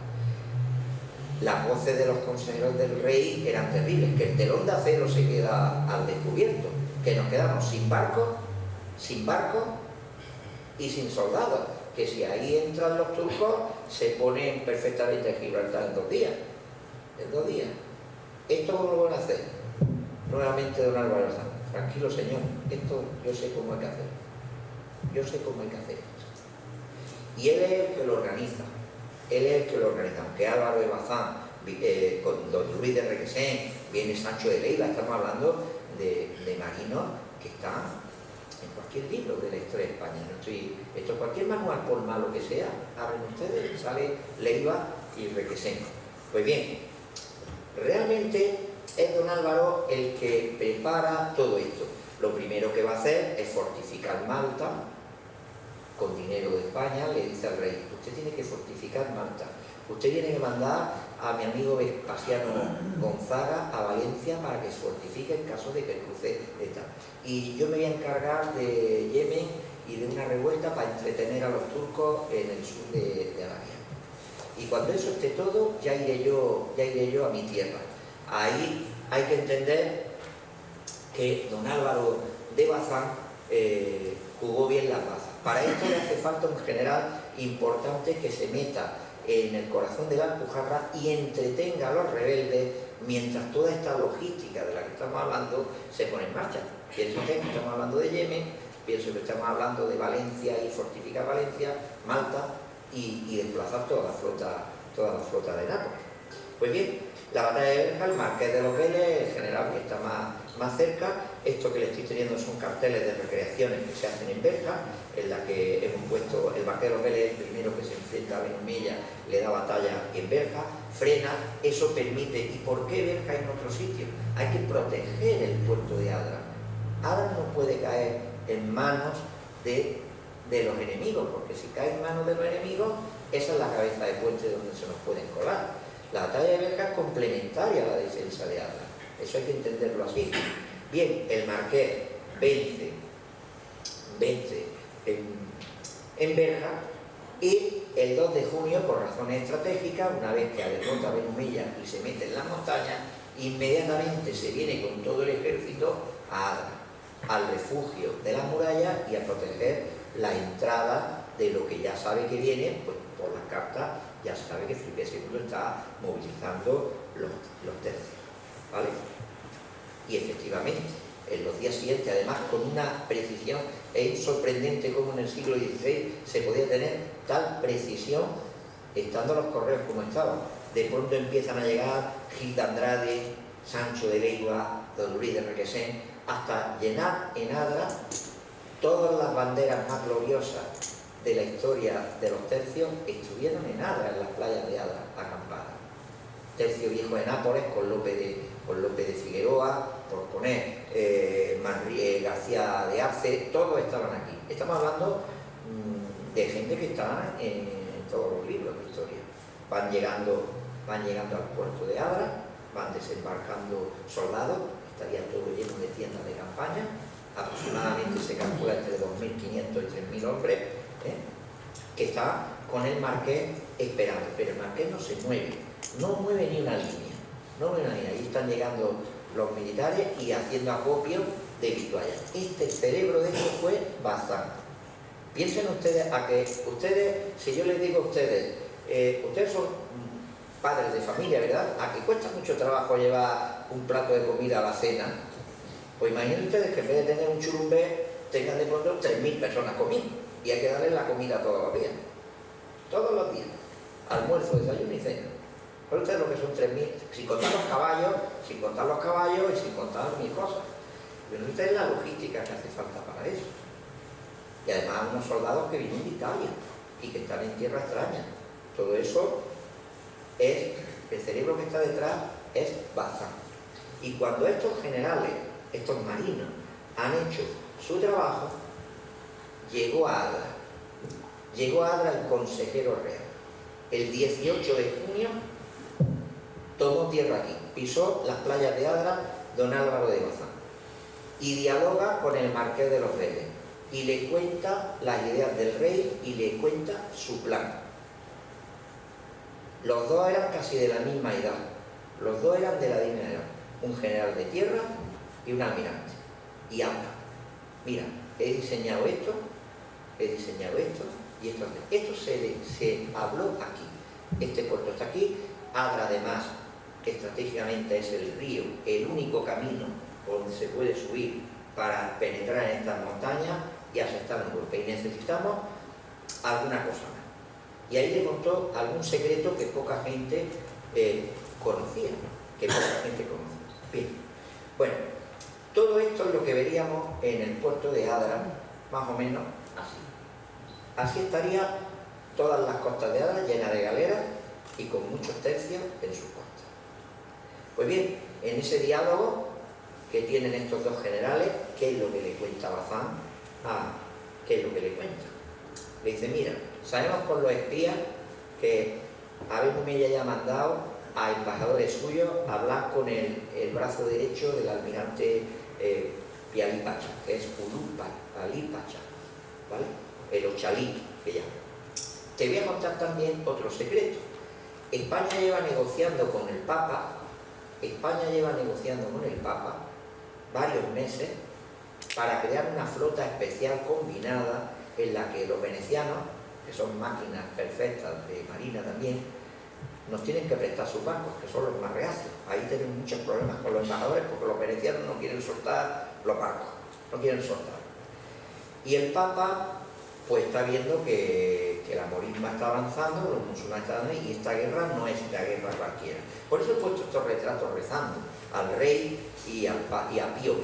Las voces de los consejeros del rey eran terribles, que el telón de acero se queda al descubierto, que nos quedamos sin barcos y sin soldados, que si ahí entran los turcos se ponen perfectamente en Gibraltar en 2 días. En 2 días. ¿Esto cómo lo van a hacer? Nuevamente don Álvaro Sanz: tranquilo señor, esto yo sé cómo hay que hacer. Yo sé cómo hay que hacer esto. Y él es el que lo organiza. Aunque Álvaro de Bazán, con don Luis de Requesén, viene Sancho de Leiva, estamos hablando de marinos que están en cualquier libro de la historia de España. Esto cualquier manual, por malo que sea, abren ustedes, sale Leiva y Requesén. Pues bien, realmente es don Álvaro el que prepara todo esto. Lo primero que va a hacer es fortificar Malta con dinero de España. Le dice al rey: usted tiene que fortificar Malta, usted tiene que mandar a mi amigo Vespasiano Gonzaga a Valencia para que se fortifique en caso de que el cruce está. Y yo me voy a encargar de Yemen y de una revuelta para entretener a los turcos en el sur de Arabia. Y cuando eso esté todo, ya iré yo a mi tierra. Ahí hay que entender que don Álvaro de Bazán jugó bien las bazas. Para esto le hace falta un general importante que se meta en el corazón de la Alpujarra y entretenga a los rebeldes mientras toda esta logística de la que estamos hablando se pone en marcha. Pienso que estamos hablando de Yemen, pienso que estamos hablando de Valencia y fortificar Valencia, Malta y desplazar toda la flota de Nápoles. Pues bien, la batalla de Berja, el Marqués de los Vélez, el general que está más cerca. Esto que le estoy teniendo son carteles de recreaciones que se hacen en Berja, en la que hemos puesto el Marqués de los Vélez, el primero que se enfrenta a Benumella, le da batalla en Berja. frena, eso permite. ¿Y por qué Berja en otro sitio? Hay que proteger el puerto de Adra. Adra no puede caer en manos de los enemigos, porque si cae en manos de los enemigos, esa es la cabeza de puente donde se nos pueden colar. La batalla de Berja es complementaria a la defensa de Adra. Eso hay que entenderlo así. Bien, el marqués vence en Berja, y el 2 de junio, por razones estratégicas, una vez que derrota a Benumella y se mete en las montañas, inmediatamente se viene con todo el ejército a Adra, al refugio de las murallas y a proteger la entrada de lo que ya sabe que viene, pues por las cartas ya sabe que Felipe II está movilizando los tercios, ¿vale? Y efectivamente, en los días siguientes, además con una precisión, es sorprendente cómo en el siglo XVI se podía tener tal precisión, estando los correos como estaban. De pronto empiezan a llegar Gil de Andrade, Sancho de Leiva, Don Luis de Requesén, hasta llenar en Adra todas las banderas más gloriosas de la historia de los tercios. Estuvieron en Adra, en las playas de Adra, acampadas. Tercio Viejo de Nápoles con Lope de Figueroa, por poner García de Arce, todos estaban aquí. Estamos hablando de gente que está en todos los libros de historia. Van llegando al puerto de Adra, van desembarcando soldados, estaría todo lleno de tiendas de campaña, aproximadamente se calcula entre 2.500 y 3.000 hombres, que está con el marqués esperando, pero el marqués no se mueve, no mueve ni una línea, ahí están llegando los militares y haciendo acopio de vituallas. El cerebro de esto fue Bazán. Piensen ustedes si yo les digo a ustedes, ustedes son padres de familia, ¿verdad? A que cuesta mucho trabajo llevar un plato de comida a la cena. Pues imaginen ustedes que en vez de tener un churumbé, tengan de pronto 3.000 personas comiendo y hay que darles la comida todos los días, almuerzo, desayuno y cena. Pero ustedes lo que son 3.000, sin contar los caballos y sin contar 1.000 cosas. Pero ustedes la logística que hace falta para eso. Y además unos soldados que vienen de Italia y que están en tierra extraña. Todo eso es, el cerebro que está detrás es Bazán. Y cuando estos generales, estos marinos, han hecho su trabajo, llegó a Adra el consejero real. El 18 de junio tomó tierra aquí, pisó las playas de Adra don Álvaro de Bazán y dialoga con el marqués de los Reyes y le cuenta las ideas del rey y le cuenta su plan. Los dos eran casi de la misma edad, un general de tierra y un almirante, y habla: mira, he diseñado esto y esto se habló aquí, este puerto está aquí. Adra además estratégicamente es el río, el único camino donde se puede subir para penetrar en estas montañas y asestar un golpe, y necesitamos alguna cosa más. Y ahí le contó algún secreto que poca gente conocía, Bien, bueno, todo esto es lo que veríamos en el puerto de Adra, más o menos así. Así estaría todas las costas de Adra llenas de galeras y con muchos tercios en sus costas. Pues bien, en ese diálogo que tienen estos dos generales, ¿qué es lo que le cuenta Bazán? ¿Qué es lo que le cuenta? Le dice: mira, sabemos por los espías que Benumella ya ha mandado a embajadores suyos a hablar con el brazo derecho del almirante Pialí Pacha, que es Alí Pacha, ¿vale? El Ochalí, que llama. Te voy a contar también otro secreto. España lleva negociando con el Papa varios meses para crear una flota especial combinada en la que los venecianos, que son máquinas perfectas de marina también, nos tienen que prestar sus barcos, que son los más reacios. Ahí tenemos muchos problemas con los embajadores porque los venecianos no quieren soltar los barcos, Y el Papa pues está viendo que la morisma está avanzando, los musulmanes están avanzando, y esta guerra no es la guerra cualquiera. Por eso he puesto estos retratos rezando al rey y a Pío V,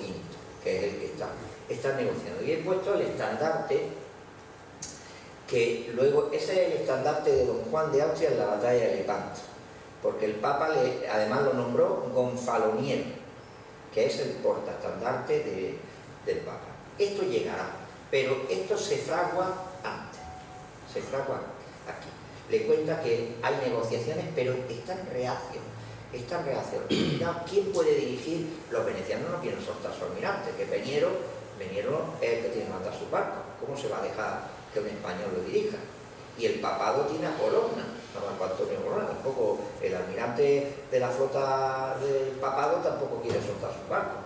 que es el que está negociando. Y he puesto el estandarte, que luego, ese es el estandarte de don Juan de Austria en la batalla de Lepanto. porque el Papa además lo nombró gonfaloniero, que es el portaestandarte del Papa. Esto llegará, pero esto se fragua antes, se fragua aquí. Le cuenta que hay negociaciones, pero están reacios. ¿Quién puede dirigir? Los venecianos no quieren soltar su almirante, que Veniero es el que tiene que mandar sus barcos. ¿Cómo se va a dejar que un español lo dirija? Y el papado tiene a Colonna, a Marco Antonio Colonna, tampoco el almirante de la flota del papado tampoco quiere soltar sus barcos.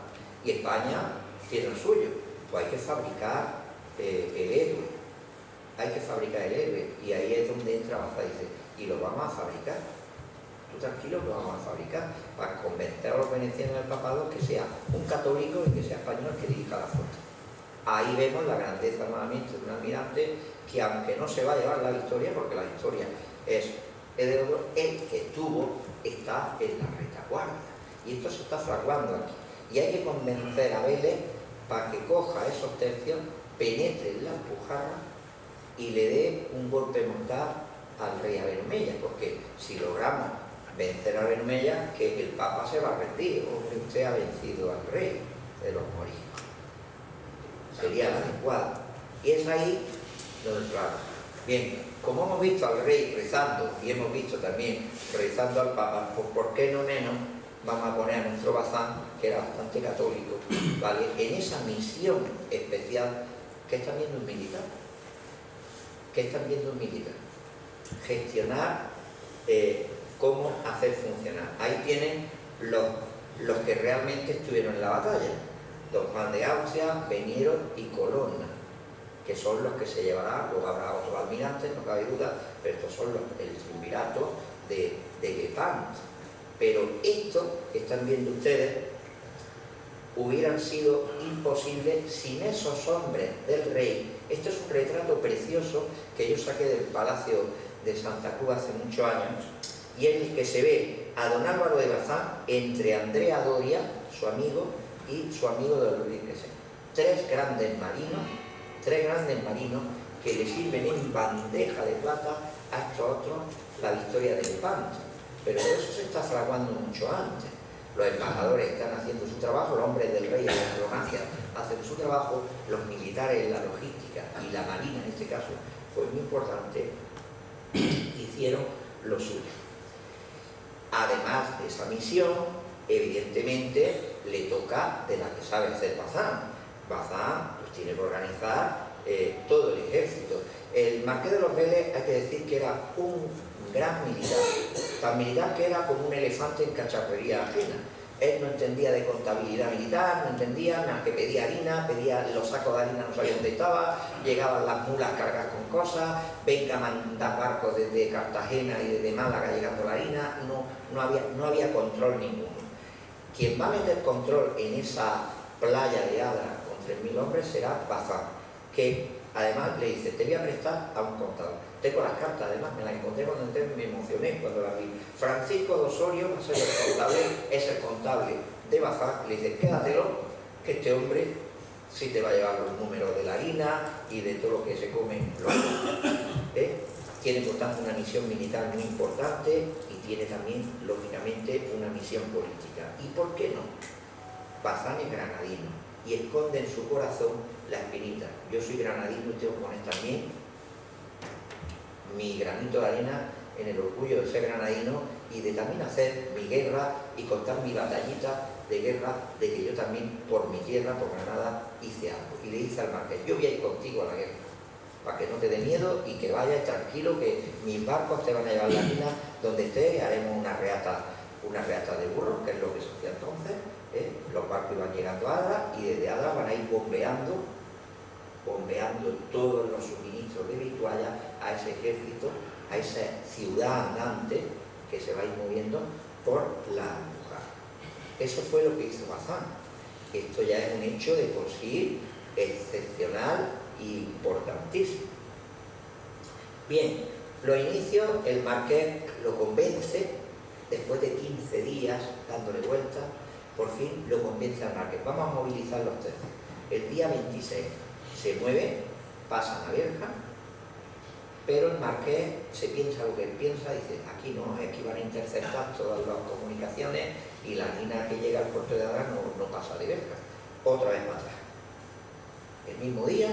Y España tiene el suyo. Pues hay que fabricar el héroe. Hay que fabricar el héroe. Y ahí es donde entra Bazán y dice, y lo vamos a fabricar. Tú tranquilo, lo vamos a fabricar para convencer a los venecianos del papado que sea un católico y que sea español que dirija la flota. Ahí vemos la grandeza nuevamente de un almirante que, aunque no se va a llevar la victoria, porque la victoria es de oro, el que está en la retaguardia. Y esto se está fraguando aquí. Y hay que convencer a Vélez para que coja esos tercios, penetre en la Alpujarra y le dé un golpe mortal al rey Abenumella, porque si logramos vencer a Abenumella, que el Papa se va a rendir, o que usted ha vencido al rey de los moriscos. Sería la adecuada. Y es ahí donde claro. Bien, como hemos visto al rey rezando y hemos visto también rezando al Papa, pues ¿por qué no menos vamos a poner a nuestro Bazán, que era bastante católico, ¿vale?, en esa misión especial que es también un militar? Gestionar cómo hacer funcionar. Ahí tienen los que realmente estuvieron en la batalla. Don Juan de Austria, Veniero y Colonna, que son los que se llevarán. Luego habrá otros almirantes, no cabe duda, pero estos son el triunvirato de Lepanto. Pero esto que están viendo ustedes hubieran sido imposibles sin esos hombres del rey. Esto es un retrato precioso que yo saqué del Palacio de Santa Cruz hace muchos años, y en el que se ve a don Álvaro de Bazán entre Andrea Doria, su amigo, y su amigo de Luis XVI. Tres grandes marinos que le sirven en bandeja de plata a estos otros la victoria de Lepanto. Pero eso se está fraguando mucho antes. Los embajadores están haciendo su trabajo, los hombres del rey en la diplomacia hacen su trabajo, los militares en la logística y la marina en este caso fue muy importante, hicieron lo suyo. Además de esa misión, evidentemente le toca de la que sabe hacer Bazán. Bazán pues tiene que organizar todo el ejército. El marqués de los Vélez, hay que decir que era un gran militar, tan militar que era como un elefante en cacharrería ajena. Él no entendía de contabilidad militar, no entendía nada, que pedía harina, pedía los sacos de harina, no sabía dónde estaba, llegaban las mulas cargadas con cosas, venga a mandar barcos desde Cartagena y desde Málaga llegando la harina, no había control ninguno. Quien va a meter control en esa playa de Adra con 3.000 hombres será Bazán, que además le dice, te voy a prestar a un contador. Tengo las cartas, además me las encontré cuando entré, me emocioné cuando las vi. Francisco de Osorio va a ser el contable, es el contable de Bazán. Le dice, quédatelo, que este hombre sí te va a llevar los números de la harina y de todo lo que se come. Tiene por tanto una misión militar muy importante y tiene también, lógicamente, una misión política. ¿Y por qué no? Bazán es granadino y esconde en su corazón la espinita. Yo soy granadino y tengo que poner también mi granito de arena en el orgullo de ser granadino y de también hacer mi guerra y contar mi batallita de guerra, de que yo también por mi tierra, por Granada, hice algo. Y le dice al marqués, yo voy a ir contigo a la guerra, para que no te dé miedo y que vayas tranquilo, que mis barcos te van a llevar la mina donde estés, haremos una reata de burros, que es lo que se hacía entonces. Los barcos iban llegando a Adra y desde Adra van a ir bombeando todos los suministros de vitualla a ese ejército, a esa ciudad andante que se va a ir moviendo por la Alpujarra. Eso fue lo que hizo Bazán. Esto ya es un hecho de por sí excepcional e importantísimo. Bien, los inicios, el marqués lo convence, después de 15 días dándole vueltas, por fin lo convence al marqués. Vamos a movilizar los tercios. El día 26 se mueve, pasan a Berja, pero el marqués se piensa lo que él piensa, dice, aquí no, aquí van a interceptar todas las comunicaciones y la mina que llega al puerto de Adra no pasa de verga. Otra vez para atrás. El mismo día,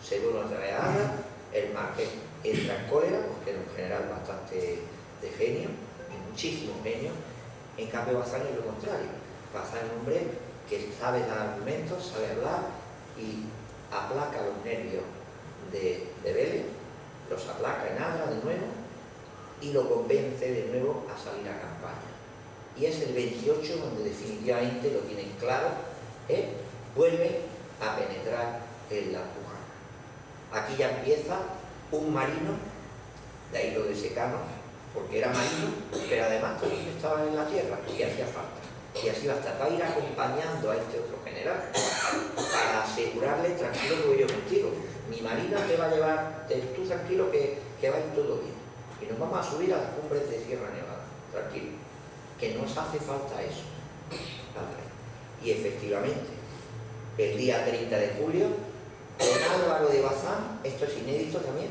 se vuelve otra vez a Adra, el marqués entra en cólera, porque era un general bastante de genio, muchísimo genio. En cambio Bazán es lo contrario. Bazán es un hombre que sabe dar argumentos, sabe hablar y aplaca los nervios de Vélez, los aplaca en Adra de nuevo y lo convence de nuevo a salir a campaña. Y es el 28 donde definitivamente lo tienen claro, vuelve a penetrar en la Alpujarra. Aquí ya empieza un marino, de ahí lo de secano, porque era marino, pero además también estaba en la tierra y hacía falta. Y así va a estar, va a ir acompañando a este otro general para asegurarle, tranquilo que voy yo contigo. Mi marino te va a llevar, tú tranquilo que va a ir todo bien. Y nos vamos a subir a las cumbres de Sierra Nevada, tranquilo, que nos hace falta eso. Y efectivamente, el día 30 de julio, don Álvaro de Bazán, esto es inédito también,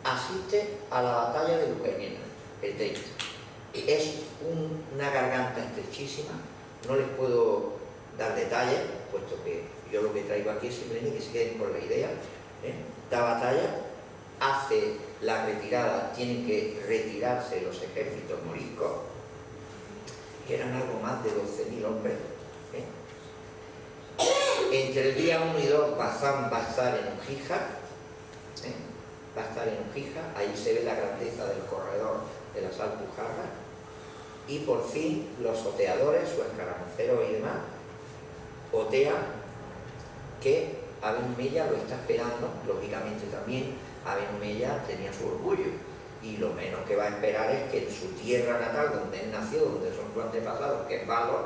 asiste a la batalla de Luqueñena, el 30. Es una garganta estrechísima, no les puedo dar detalles, puesto que yo lo que traigo aquí es simplemente que se queden con la idea. Da batalla, hace la retirada, tienen que retirarse los ejércitos moriscos, que eran algo más de 12.000 hombres. Entre el día 1 y 2 Bazán va a estar en Ujija, va a estar en Ujija, ahí se ve la grandeza del corredor de las Alpujarras, y por fin los oteadores, sus escaramuceros y demás, otean que Abel Mella lo está esperando, lógicamente también Abel Mella tenía su orgullo, y lo menos que va a esperar es que en su tierra natal, donde él nació, donde son sus antepasados, que es Valor,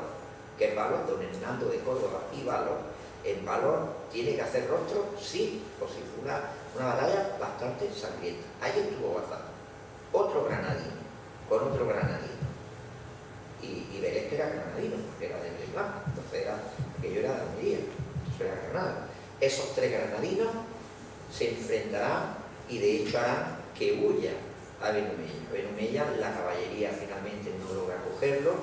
don Hernando de Córdoba y Valor, en Valor tiene que hacer rostro, sí, o si fue una batalla bastante sangrienta. Ahí estuvo Bazán, otro granadino, con otro granadino. Y Vélez que era granadino, porque era de Blanco, entonces aquello era de Almería, eso era Granada. Esos tres granadinos se enfrentarán y de hecho harán que huya a Benumella. Benumella, la caballería finalmente no logra cogerlo,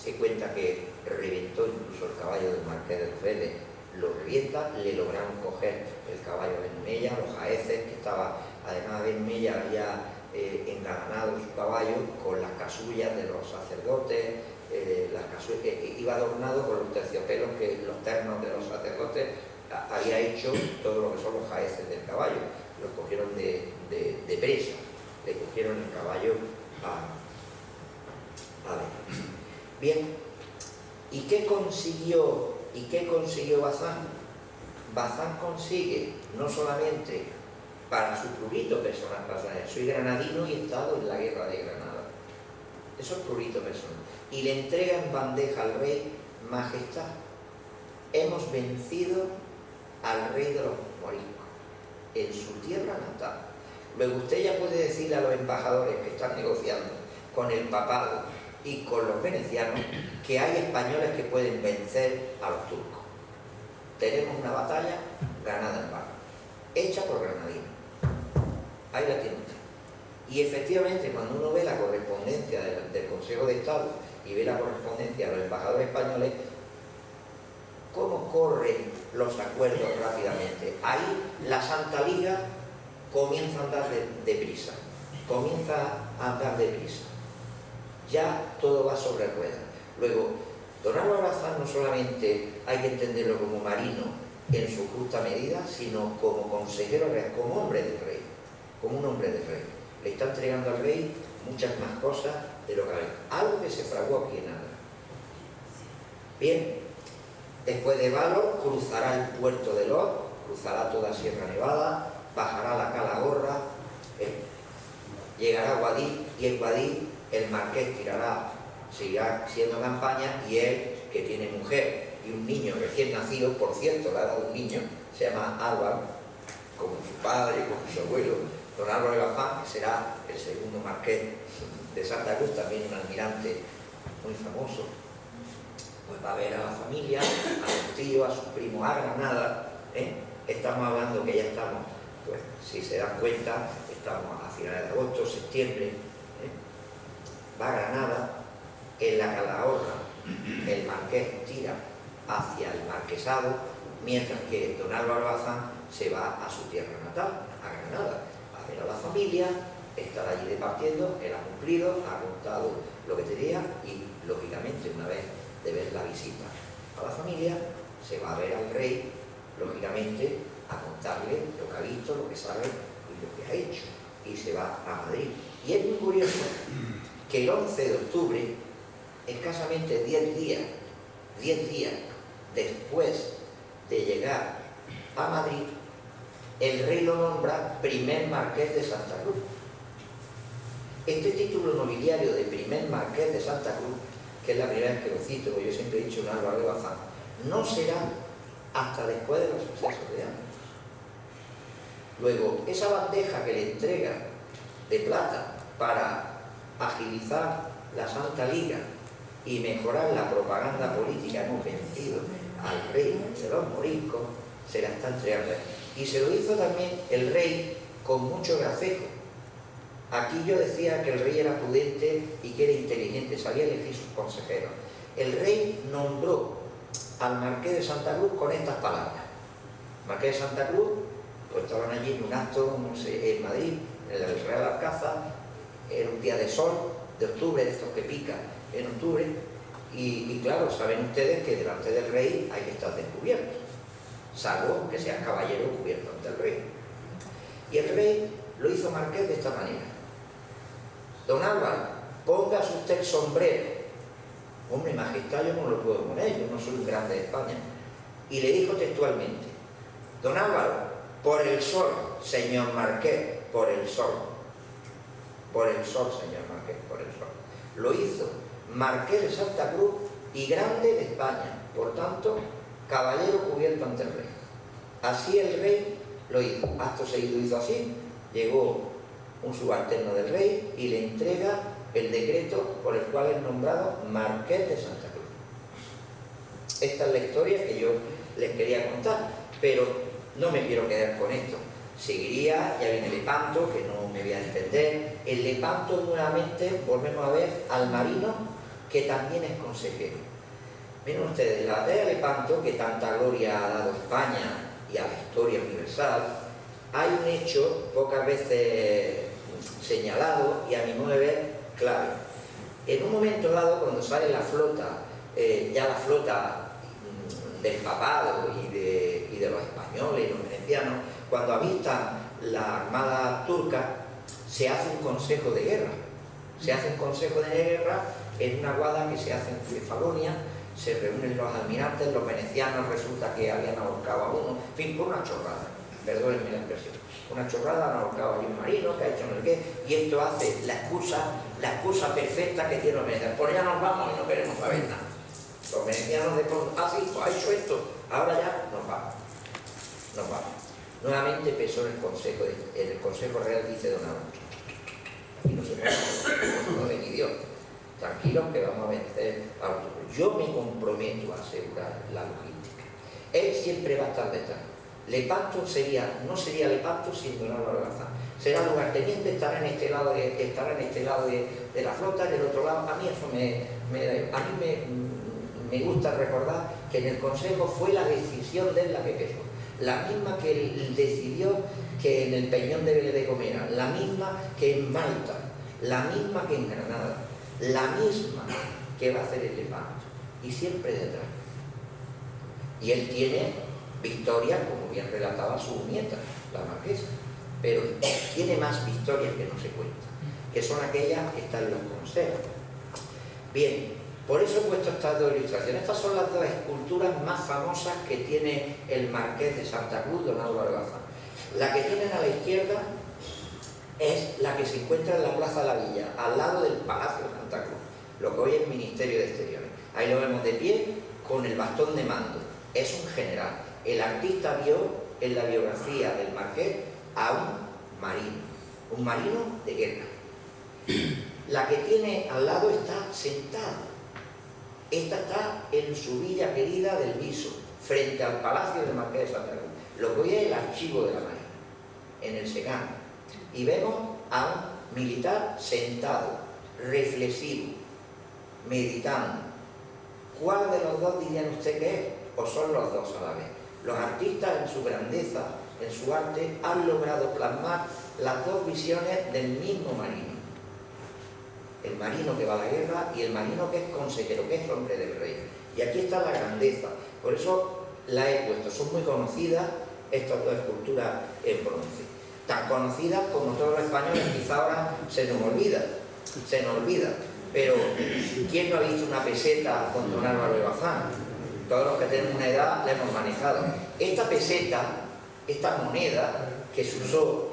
se cuenta que reventó incluso el caballo del marqués de Vélez, lo revienta, le lograron coger el caballo de Benumella, los jaeces, que estaba, además Benumella había engalanado su caballo con las casullas de los sacerdotes, iba adornado con los terciopelos que los ternos de los sacerdotes había hecho todo lo que son los jaeces del caballo. Los cogieron de presa, le cogieron el caballo a ver. Bien, ¿y qué consiguió Bazán? Bazán consigue no solamente para su prurito personal, soy granadino y he estado en la guerra de Granada, eso es prurito personal, y le entrega en bandeja al rey: majestad, hemos vencido al rey de los moriscos en su tierra natal. Luego usted ya puede decirle a los embajadores que están negociando con el papado y con los venecianos que hay españoles que pueden vencer a los turcos. Tenemos una batalla ganada en barro, hecha por granadinos. Ahí la tiene usted. Y efectivamente, cuando uno ve la correspondencia del Consejo de Estado y ve la correspondencia de los embajadores españoles, ¿cómo corren los acuerdos rápidamente? Ahí la Santa Liga comienza a andar deprisa. Ya todo va sobre ruedas. Luego, don Álvaro Bazán no solamente hay que entenderlo como marino en su justa medida, sino como consejero real, como hombre del rey, como un hombre del rey. Le está entregando al rey muchas más cosas de lo que hay. Algo que se fraguó aquí en Adra. Bien, después de Valor cruzará el puerto de Lod, cruzará toda Sierra Nevada, bajará la Calahorra, llegará a Guadix, y en Guadix el marqués seguirá siendo campaña, y él, que tiene mujer y un niño recién nacido, por cierto, le ha dado un niño, se llama Álvaro, como su padre, como su abuelo, don Álvaro de Bazán, que será el segundo marqués de Santa Cruz, también un almirante muy famoso, pues va a ver a la familia, a su tío, a su primo, a Granada, estamos hablando que ya estamos Pues si se dan cuenta, estamos a finales de agosto, septiembre, va a Granada, en la Calahorra el marqués tira hacia el marquesado, mientras que don Álvaro Bazán se va a su tierra natal, a Granada, a ver a la familia, estar allí departiendo. Él ha cumplido, ha contado lo que tenía y, lógicamente, una vez de ver la visita a la familia, se va a ver al rey, lógicamente, a contarle lo que ha visto, lo que sabe y lo que ha hecho, y se va a Madrid. Y es muy curioso que el 11 de octubre, escasamente 10 días después de llegar a Madrid, el rey lo nombra primer marqués de Santa Cruz. Este título nobiliario de primer marqués de Santa Cruz, que es la primera vez que lo cito, porque yo siempre he dicho un Álvaro de Bazán, no será hasta después de los sucesos de Ángeles. Luego, esa bandeja que le entrega de plata para agilizar la Santa Liga y mejorar la propaganda política, hemos vencido al rey de los moriscos, se la está entregando. Y se lo hizo también el rey con mucho gracejo. Aquí yo decía que el rey era prudente y que era inteligente, sabía elegir sus consejeros. El rey nombró al marqués de Santa Cruz con estas palabras. Marqués de Santa Cruz, pues estaban allí en un acto, no sé, en Madrid, en el Real Alcázar, era un día de sol, de octubre, de estos que pican en octubre, y claro, saben ustedes que delante del rey hay que estar descubierto, salvo que seas caballero cubierto ante el rey. Y el rey lo hizo marqués de esta manera: don Álvaro, póngase usted el sombrero. Hombre, majestad, yo no lo puedo poner, yo no soy un grande de España. Y le dijo textualmente: don Álvaro, por el sol, señor marqués, por el sol. Por el sol, señor marqués, por el sol. Lo hizo marqués de Santa Cruz y grande de España, por tanto, caballero cubierto ante el rey. Así el rey lo hizo. Acto seguido hizo así, llegó un subalterno del rey y le entrega el decreto por el cual es nombrado marqués de Santa Cruz. Esta es la historia que yo les quería contar, pero no me quiero quedar con esto. Seguiría, ya viene Lepanto, que no me voy a extender. En Lepanto nuevamente volvemos a ver al marino, que también es consejero. Miren ustedes, la batalla de Lepanto, que tanta gloria ha dado a España y a la historia universal, hay un hecho pocas veces señalado y a mi modo de ver clave. En un momento dado, cuando sale la flota, ya la flota del papado y de los españoles y los venecianos, cuando avistan la armada turca, se hace un consejo de guerra. Se hace un consejo de guerra en una guada que se hace en Cefalonia, se reúnen los almirantes, los venecianos, resulta que habían ahorcado a uno, en fin, por una chorrada, perdónenme la expresión, una chorrada, han ahorcado a un marino que ha hecho no sé qué, y esto hace la excusa perfecta que tiene los venecianos. Por allá nos vamos y no queremos saber nada. Los venecianos de pronto, sí, pues ha hecho esto, ahora ya nos vamos. Nuevamente pesó en el Consejo Real, dice don Álvaro: aquí no se puede, no ven Dios, tranquilos que vamos a vencer a los turcos. Yo me comprometo a asegurar la logística. Él siempre va a estar detrás. Lepanto no sería Lepanto sin don Álvaro Bazán. Será lugarteniente, estará en este lado de la flota, del otro lado. A mí eso me gusta recordar que en el Consejo fue la decisión de él la que pesó. La misma que él decidió que en el Peñón de Vélez de Gomera, la misma que en Malta, la misma que en Granada, la misma que va a hacer el Lepanto, y siempre detrás. Y él tiene victorias, como bien relataba su nieta, la marquesa, pero tiene más victorias que no se cuentan, que son aquellas que están en los consejos. Bien, por eso he puesto estas dos ilustraciones. Estas son las dos esculturas más famosas que tiene el marqués de Santa Cruz, don Álvaro Bazán. La que tienen a la izquierda es la que se encuentra en la Plaza de la Villa, al lado del Palacio de Santa Cruz, lo que hoy es Ministerio de Exteriores. Ahí lo vemos de pie, con el bastón de mando. Es un general. El artista vio en la biografía del marqués a un marino de guerra. La que tiene al lado está sentada. Esta está en su villa querida del Viso, frente al Palacio del Marqués de Santa Cruz, lo que hoy es el archivo de la Marina. en el Segán, y vemos a un militar sentado, reflexivo, meditando. ¿Cuál de los dos dirían usted que es? ¿O son los dos a la vez? Los artistas en su grandeza, en su arte, han logrado plasmar las dos visiones del mismo marino. El marino que va a la guerra y el marino que es consejero, que es hombre del rey. Y aquí está la grandeza. Por eso la he puesto. Son muy conocidas estas dos esculturas en bronce. Tan conocidas como todos los españoles, quizá ahora se nos olvida. Pero ¿quién no ha visto una peseta con don Álvaro de Bazán? Todos los que tenemos una edad la hemos manejado. Esta peseta, esta moneda que se usó,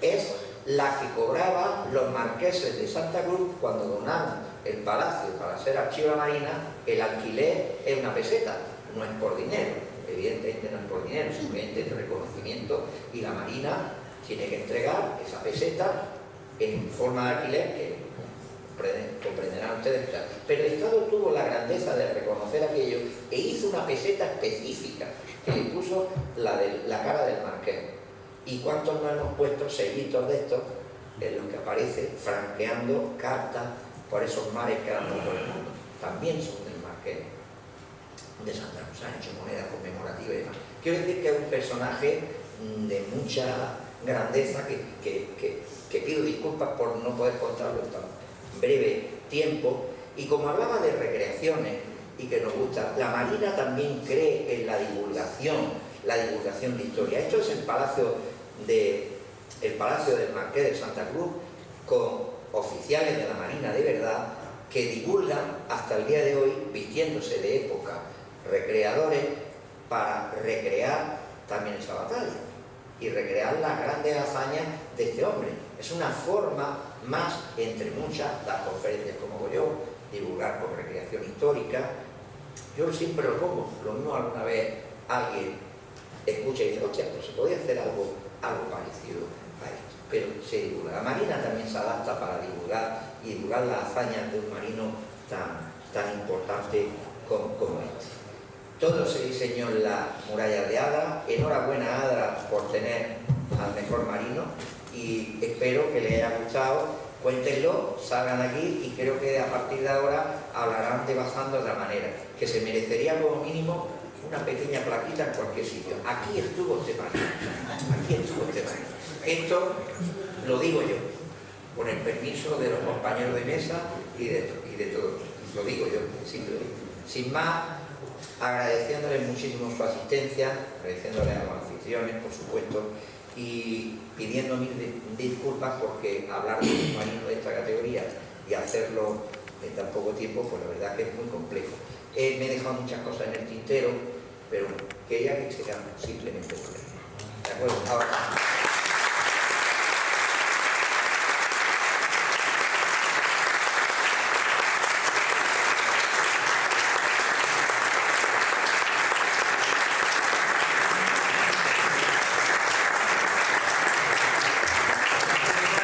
es la que cobraban los marqueses de Santa Cruz cuando donaron el palacio para ser archivo de la Marina. El alquiler es una peseta, no es por dinero, evidentemente no es por dinero, simplemente es reconocimiento, y la Marina tiene que entregar esa peseta en forma de alquiler, que comprenderán ustedes. Pero el Estado tuvo la grandeza de reconocer aquello e hizo una peseta específica que le puso la cara del marqués. ¿Y cuántos no hemos puesto sellitos de estos en los que aparece franqueando cartas por esos mares que andan por el mundo? También son del marqués de Santa Cruz, han hecho monedas conmemorativas y demás. Quiero decir que es un personaje de mucha grandeza que pido disculpas por no poder contarlo en tan breve tiempo. Y como hablaba de recreaciones y que nos gusta, la Marina también cree en la divulgación de historia. Esto es el Palacio del Marqués de Santa Cruz, con oficiales de la Marina de verdad que divulgan hasta el día de hoy, vistiéndose de época, recreadores, para recrear también esa batalla y recrear las grandes hazañas de este hombre. Es una forma más, entre muchas, las conferencias como hago yo, divulgar con recreación histórica. Yo siempre lo pongo, lo mismo alguna vez alguien escucha y dice, hostia, pues se podía hacer algo parecido a esto, pero se divulga. La Marina también se adapta para divulgar las hazañas de un marino tan importante como este. Todo se diseñó en la muralla de Adra. Enhorabuena a Adra por tener al mejor marino, y espero que les haya gustado. Cuéntenlo, salgan aquí, y creo que a partir de ahora hablarán de Bazán de otra manera, que se merecería como mínimo una pequeña plaquita en cualquier sitio. Aquí estuvo este marino, aquí estuvo este marino. Esto lo digo yo, con el permiso de los compañeros de mesa y de todos. Lo digo yo, sin más, agradeciéndoles muchísimo su asistencia, agradeciéndoles a los anfitriones, por supuesto, y pidiendo mil disculpas porque hablar de un marino de esta categoría y hacerlo en tan poco tiempo, pues la verdad que es muy complejo. Me he dejado muchas cosas en el tintero, pero quería que se quedaran simplemente por ahí. ¿De acuerdo? Ahora.